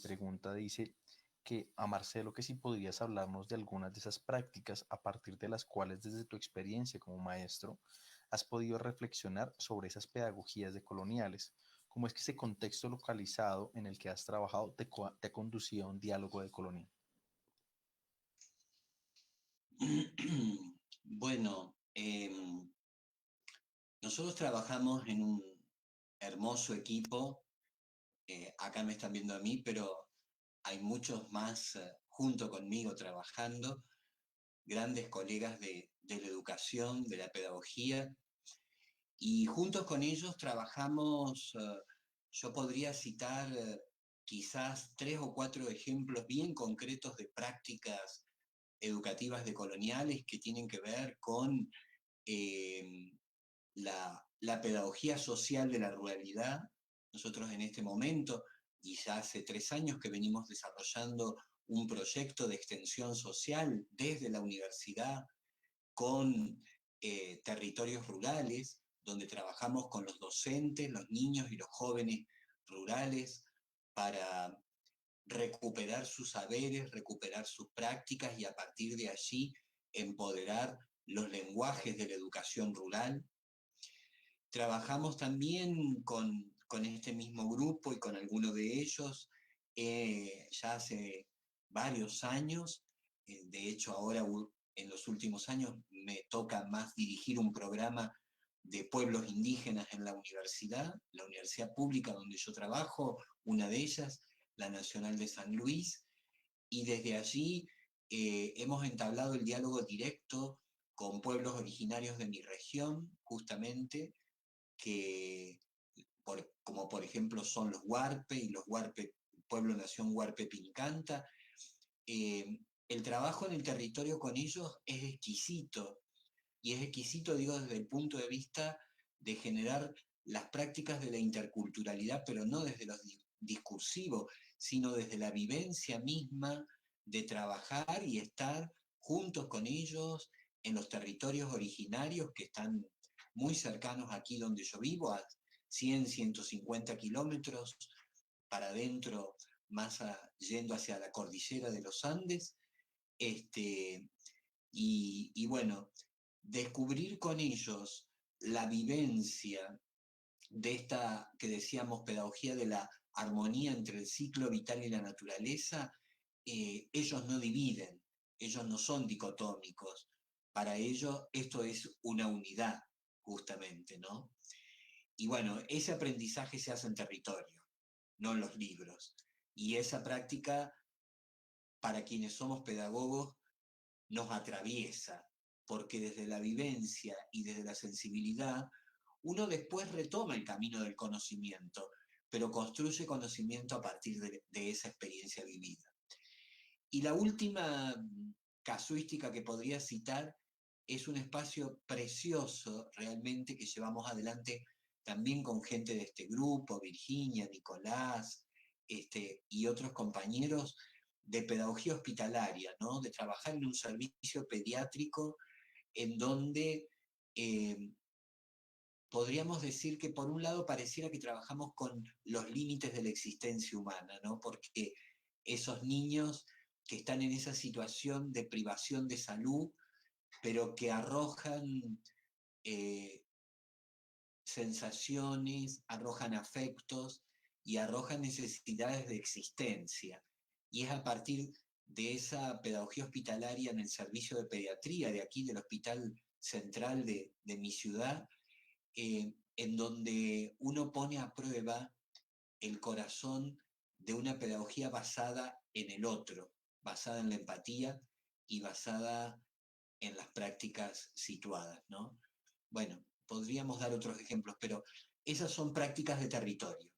pregunta dice que a Marcelo, que si podrías hablarnos de algunas de esas prácticas a partir de las cuales desde tu experiencia como maestro has podido reflexionar sobre esas pedagogías decoloniales. ¿Cómo es que ese contexto localizado en el que has trabajado te ha conducido a un diálogo decolonial? Bueno, nosotros trabajamos en un hermoso equipo. Acá me están viendo a mí, pero hay muchos más junto conmigo trabajando, grandes colegas de la educación, de la pedagogía, y juntos con ellos trabajamos, yo podría citar quizás 3 o 4 ejemplos bien concretos de prácticas educativas decoloniales que tienen que ver con eh, la pedagogía social de la ruralidad. Nosotros en este momento, y ya hace 3 años que venimos desarrollando un proyecto de extensión social desde la universidad con territorios rurales, donde trabajamos con los docentes, los niños y los jóvenes rurales para recuperar sus saberes, recuperar sus prácticas y a partir de allí empoderar los lenguajes de la educación rural. Trabajamos también con este mismo grupo y con algunos de ellos ya hace varios años. De hecho, ahora en los últimos años me toca más dirigir un programa de pueblos indígenas en la universidad pública donde yo trabajo, una de ellas, la Nacional de San Luis, y desde allí hemos entablado el diálogo directo con pueblos originarios de mi región, justamente, que como por ejemplo son los Huarpe y los Huarpe, Pueblo Nación Huarpe Pincanta. El trabajo en el territorio con ellos es exquisito, y es exquisito, digo, desde el punto de vista de generar las prácticas de la interculturalidad, pero no desde lo discursivo, sino desde la vivencia misma de trabajar y estar juntos con ellos en los territorios originarios que están muy cercanos aquí donde yo vivo, a 100, 150 kilómetros para adentro, yendo hacia la cordillera de los Andes. Y bueno, descubrir con ellos la vivencia de esta que decíamos pedagogía de la armonía entre el ciclo vital y la naturaleza. Ellos no dividen, ellos no son dicotómicos. Para ellos esto es una unidad, justamente, ¿no? Y bueno, ese aprendizaje se hace en territorio, no en los libros. Y esa práctica, para quienes somos pedagogos, nos atraviesa, porque desde la vivencia y desde la sensibilidad, uno después retoma el camino del conocimiento, pero construye conocimiento a partir de esa experiencia vivida. Y la última casuística que podría citar es un espacio precioso realmente que llevamos adelante también con gente de este grupo, Virginia, Nicolás, y otros compañeros, de pedagogía hospitalaria, ¿no? De trabajar en un servicio pediátrico en donde podríamos decir que por un lado pareciera que trabajamos con los límites de la existencia humana, ¿no? Porque esos niños que están en esa situación de privación de salud, pero que arrojan sensaciones, arrojan afectos y arrojan necesidades de existencia. Y es a partir de esa pedagogía hospitalaria en el servicio de pediatría de aquí, del Hospital Central de mi ciudad, en donde uno pone a prueba el corazón de una pedagogía basada en el otro, basada en la empatía y basada en las prácticas situadas, ¿no? Bueno, podríamos dar otros ejemplos, pero esas son prácticas de territorio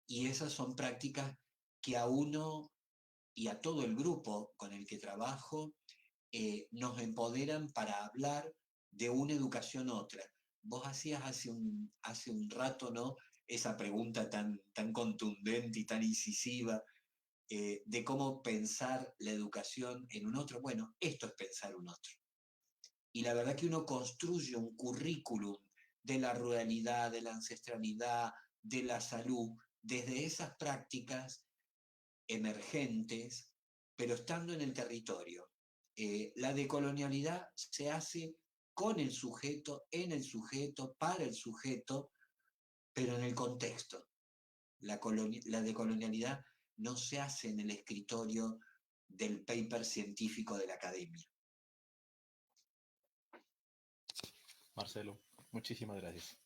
y esas son prácticas que a uno y a todo el grupo con el que trabajo nos empoderan para hablar de una educación otra. Vos hacías hace un rato, ¿no? Esa pregunta tan contundente y tan incisiva de cómo pensar la educación en un otro. Bueno, esto es pensar un otro. Y la verdad que uno construye un currículum de la ruralidad, de la ancestralidad, de la salud, desde esas prácticas emergentes, pero estando en el territorio. La decolonialidad se hace con el sujeto, en el sujeto, para el sujeto, pero en el contexto. La decolonialidad no se hace en el escritorio del paper científico de la academia. Marcelo, muchísimas gracias.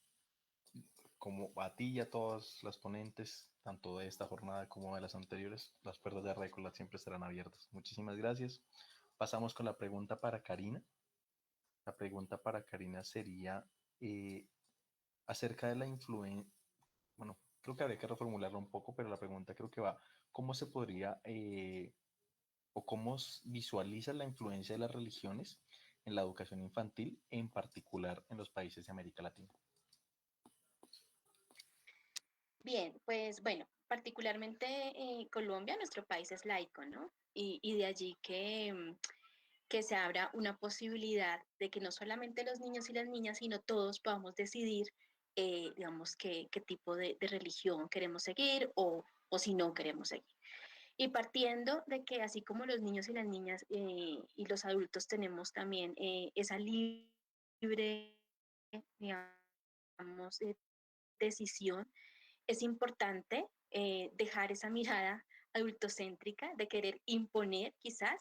Como a ti y a todas las ponentes, tanto de esta jornada como de las anteriores, las puertas de Recolab siempre estarán abiertas. Muchísimas gracias. Pasamos con la pregunta para Karina. La pregunta para Karina sería eh, acerca de la influencia, bueno, creo que habría que reformularla un poco, pero la pregunta creo que va, ¿cómo se podría o cómo visualiza la influencia de las religiones en la educación infantil, en particular en los países de América Latina? Bien, pues bueno, particularmente Colombia, nuestro país es laico, ¿no? Y de allí que se abra una posibilidad de que no solamente los niños y las niñas, sino todos podamos decidir, digamos, qué tipo de religión queremos seguir o si no queremos seguir. Y partiendo de que así como los niños y las niñas y los adultos tenemos también esa libre, digamos, decisión, es importante dejar esa mirada adultocéntrica de querer imponer quizás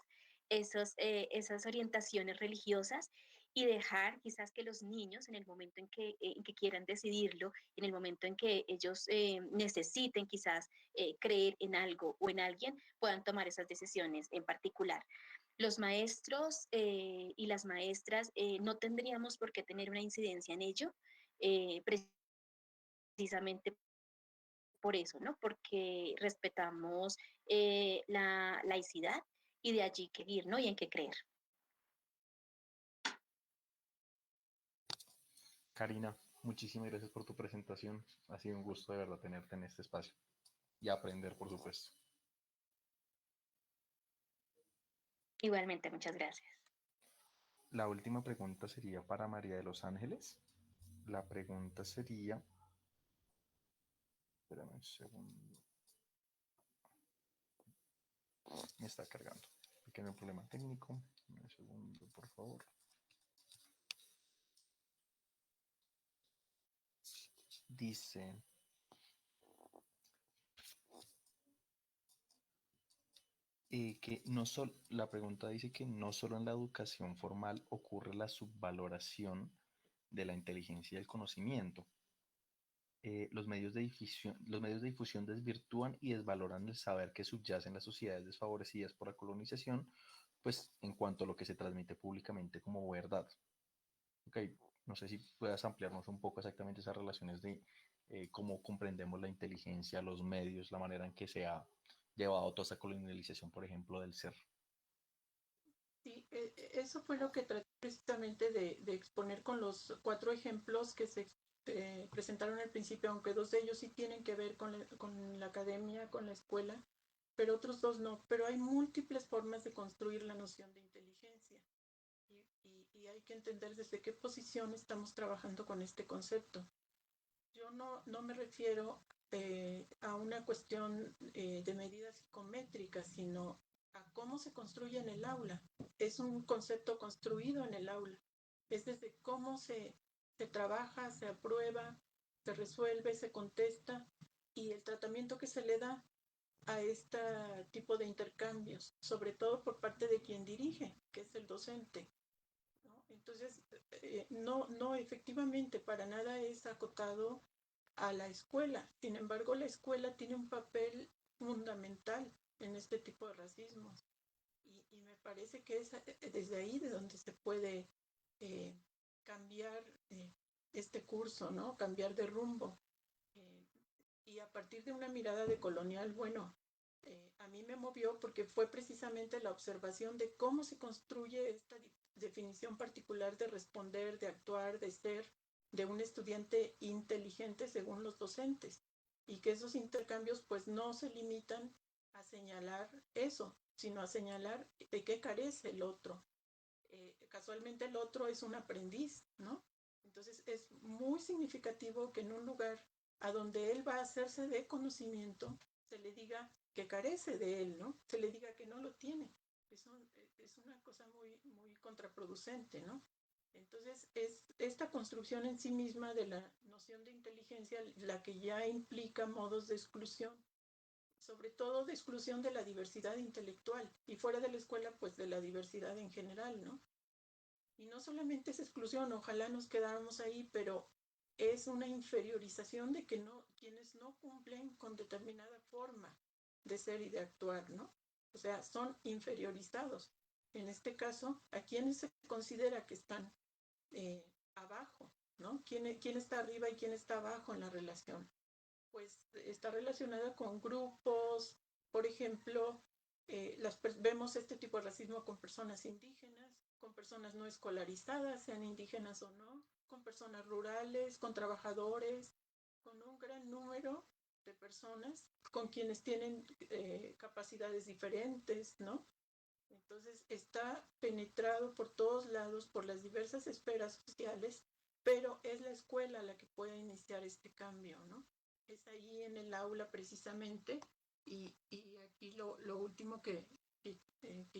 esas orientaciones religiosas y dejar quizás que los niños en el momento en que quieran decidirlo, en el momento en que ellos necesiten quizás creer en algo o en alguien, puedan tomar esas decisiones en particular. Los maestros y las maestras no tendríamos por qué tener una incidencia en ello, precisamente por eso, ¿no? Porque respetamos la laicidad y de allí que ir, ¿no? Y en qué creer. Karina, muchísimas gracias por tu presentación. Ha sido un gusto de verdad tenerte en este espacio y aprender, por supuesto. Igualmente, muchas gracias. La última pregunta sería para María de los Ángeles. La pregunta sería, espérame un segundo, me está cargando. Pequeño problema técnico. Un segundo, por favor. Dice, que no solo, la pregunta dice que no solo en la educación formal ocurre la subvaloración de la inteligencia y el conocimiento. Los medios de difusión desvirtúan y desvaloran el saber que subyace en las sociedades desfavorecidas por la colonización, pues en cuanto a lo que se transmite públicamente como verdad. Ok, no sé si puedas ampliarnos un poco exactamente esas relaciones de cómo comprendemos la inteligencia, los medios, la manera en que se ha llevado toda esa colonialización, por ejemplo, del ser. Sí, eso fue lo que traté precisamente de exponer con los 4 ejemplos que se presentaron al principio, aunque 2 de ellos sí tienen que ver con la academia, con la escuela, pero otros 2 no. Pero hay múltiples formas de construir la noción de inteligencia y hay que entender desde qué posición estamos trabajando con este concepto. Yo no me refiero a una cuestión de medidas psicométricas, sino a cómo se construye en el aula. Es un concepto construido en el aula. Es desde cómo se trabaja, se aprueba, se resuelve, se contesta y el tratamiento que se le da a este tipo de intercambios, sobre todo por parte de quien dirige, que es el docente. ¿No? Entonces, no, efectivamente, para nada es acotado a la escuela. Sin embargo, la escuela tiene un papel fundamental en este tipo de racismos. parece que es desde ahí de donde se puede cambiar este curso, ¿no? Cambiar de rumbo. Y a partir de una mirada decolonial, bueno, a mí me movió porque fue precisamente la observación de cómo se construye esta definición particular de responder, de actuar, de ser, de un estudiante inteligente según los docentes. Y que esos intercambios pues no se limitan a señalar eso, sino a señalar de qué carece el otro. Casualmente el otro es un aprendiz, ¿no? Entonces es muy significativo que en un lugar a donde él va a hacerse de conocimiento, se le diga que carece de él, ¿no? Se le diga que no lo tiene. Es una cosa muy, muy contraproducente, ¿no? Entonces es esta construcción en sí misma de la noción de inteligencia la que ya implica modos de exclusión, sobre todo de exclusión de la diversidad intelectual y fuera de la escuela pues de la diversidad en general, ¿no? Y no solamente es exclusión, ojalá nos quedáramos ahí, pero es una inferiorización de que no, quienes no cumplen con determinada forma de ser y de actuar, ¿no? O sea, son inferiorizados. En este caso, ¿a quienes se considera que están abajo, ¿no? ¿Quién está arriba y quién está abajo en la relación? Pues está relacionada con grupos, por ejemplo, vemos este tipo de racismo con personas indígenas, con personas no escolarizadas, sean indígenas o no, con personas rurales, con trabajadores, con un gran número de personas con quienes tienen capacidades diferentes, ¿no? Entonces está penetrado por todos lados, por las diversas esferas sociales, pero es la escuela la que puede iniciar este cambio, ¿no? Es ahí en el aula precisamente, y aquí lo último que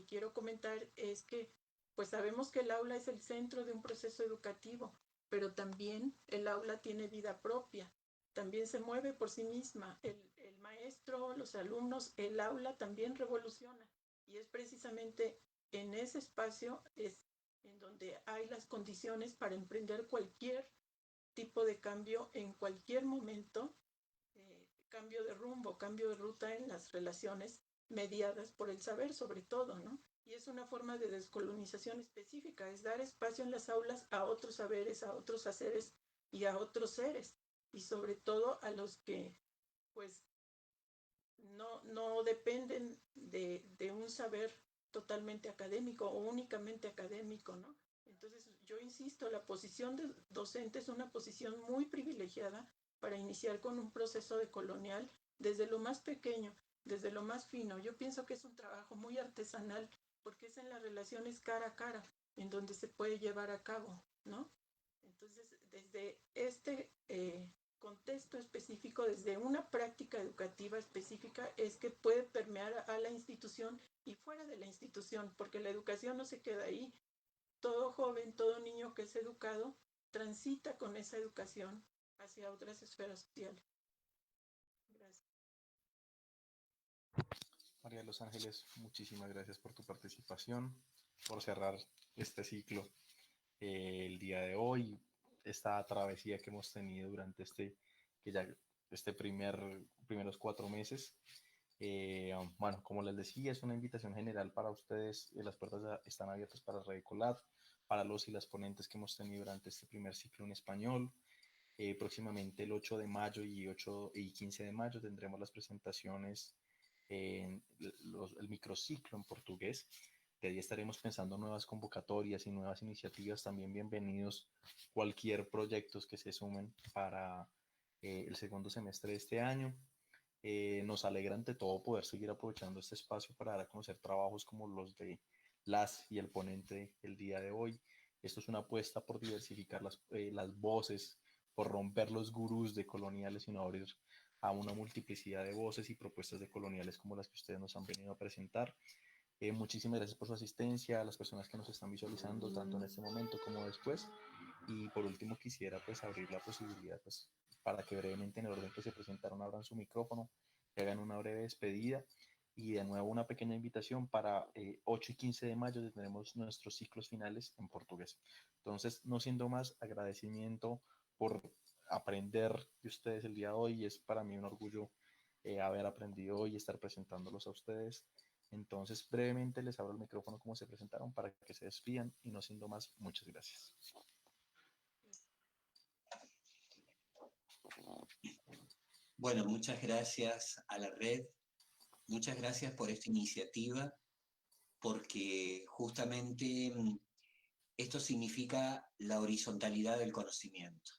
quiero comentar es que pues sabemos que el aula es el centro de un proceso educativo, pero también el aula tiene vida propia, también se mueve por sí misma, el maestro, los alumnos, el aula también revoluciona. Y es precisamente en ese espacio es en donde hay las condiciones para emprender cualquier tipo de cambio en cualquier momento, cambio de rumbo, cambio de ruta en las relaciones mediadas por el saber sobre todo, ¿no? Y es una forma de descolonización específica, es dar espacio en las aulas a otros saberes, a otros haceres y a otros seres, y sobre todo a los que pues no dependen de un saber totalmente académico o únicamente académico, ¿no? Entonces, yo insisto, la posición de docente es una posición muy privilegiada para iniciar con un proceso decolonial desde lo más pequeño, desde lo más fino. Yo pienso que es un trabajo muy artesanal porque es en las relaciones cara a cara en donde se puede llevar a cabo, ¿no? Entonces, desde este contexto específico, desde una práctica educativa específica, es que puede permear a la institución y fuera de la institución, porque la educación no se queda ahí. Todo joven, todo niño que es educado, transita con esa educación hacia otras esferas sociales. Gracias. María de los Ángeles, muchísimas gracias por tu participación, por cerrar este ciclo el día de hoy, esta travesía que hemos tenido durante este primeros 4 meses. Bueno, como les decía, es una invitación general para ustedes. Las puertas están abiertas para Redecolat, para los y las ponentes que hemos tenido durante este primer ciclo en español. Próximamente el 8 de mayo y 15 de mayo tendremos las presentaciones en el microciclo en portugués. De ahí estaremos pensando nuevas convocatorias y nuevas iniciativas. También bienvenidos cualquier proyectos que se sumen para el segundo semestre de este año. Nos alegra ante todo poder seguir aprovechando este espacio para dar a conocer trabajos como los de las y el ponente el día de hoy. Esto es una apuesta por diversificar las voces, por romper los gurús de coloniales, sino abrir a una multiplicidad de voces y propuestas de coloniales como las que ustedes nos han venido a presentar. Muchísimas gracias por su asistencia, a las personas que nos están visualizando, tanto en este momento como después. Y por último quisiera pues abrir la posibilidad pues, para que brevemente en el orden que se presentaron abran su micrófono, que hagan una breve despedida y de nuevo una pequeña invitación para 8 y 15 de mayo tendremos nuestros ciclos finales en portugués. Entonces, no siendo más, agradecimiento por aprender de ustedes el día de hoy. Es para mí un orgullo haber aprendido hoy y estar presentándolos a ustedes. Entonces, brevemente les abro el micrófono como se presentaron para que se despidan y no siendo más, muchas gracias. Bueno, muchas gracias a la red, muchas gracias por esta iniciativa, porque justamente esto significa la horizontalidad del conocimiento.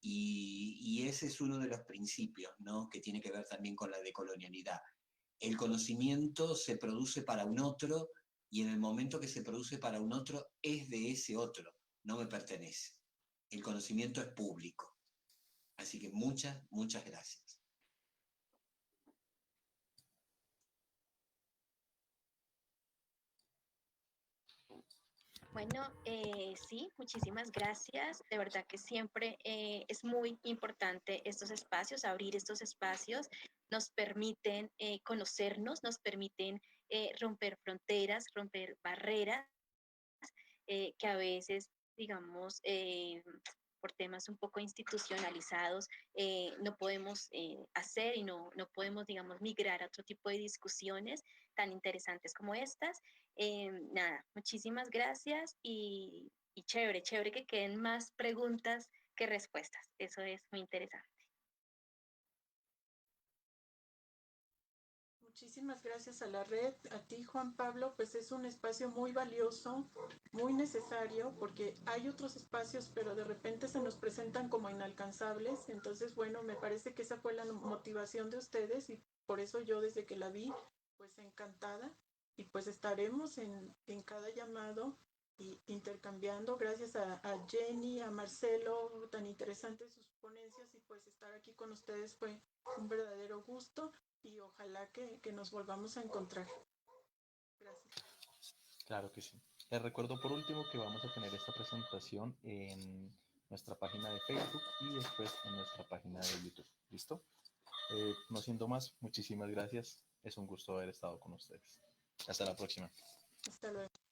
Y ese es uno de los principios, ¿no?, que tiene que ver también con la decolonialidad. El conocimiento se produce para un otro y en el momento que se produce para un otro es de ese otro, no me pertenece. El conocimiento es público. Así que muchas, muchas gracias. Bueno, sí, muchísimas gracias. De verdad que siempre es muy importante estos espacios, abrir estos espacios. Nos permiten conocernos, nos permiten romper fronteras, romper barreras que a veces, digamos, por temas un poco institucionalizados, no podemos hacer y no podemos, digamos, migrar a otro tipo de discusiones tan interesantes como estas. Nada, muchísimas gracias y chévere, chévere que queden más preguntas que respuestas. Eso es muy interesante. Muchísimas gracias a la red, a ti Juan Pablo, pues es un espacio muy valioso, muy necesario, porque hay otros espacios, pero de repente se nos presentan como inalcanzables. Entonces, bueno, me parece que esa fue la motivación de ustedes y por eso yo desde que la vi, pues encantada. Y pues estaremos en cada llamado y intercambiando. Gracias a Jenny, a Marcelo, tan interesantes sus ponencias y pues estar aquí con ustedes fue un verdadero gusto y ojalá que nos volvamos a encontrar. Gracias. Claro que sí. Les recuerdo por último que vamos a tener esta presentación en nuestra página de Facebook y después en nuestra página de YouTube. ¿Listo? No siendo más, muchísimas gracias. Es un gusto haber estado con ustedes. Hasta la próxima. Hasta luego.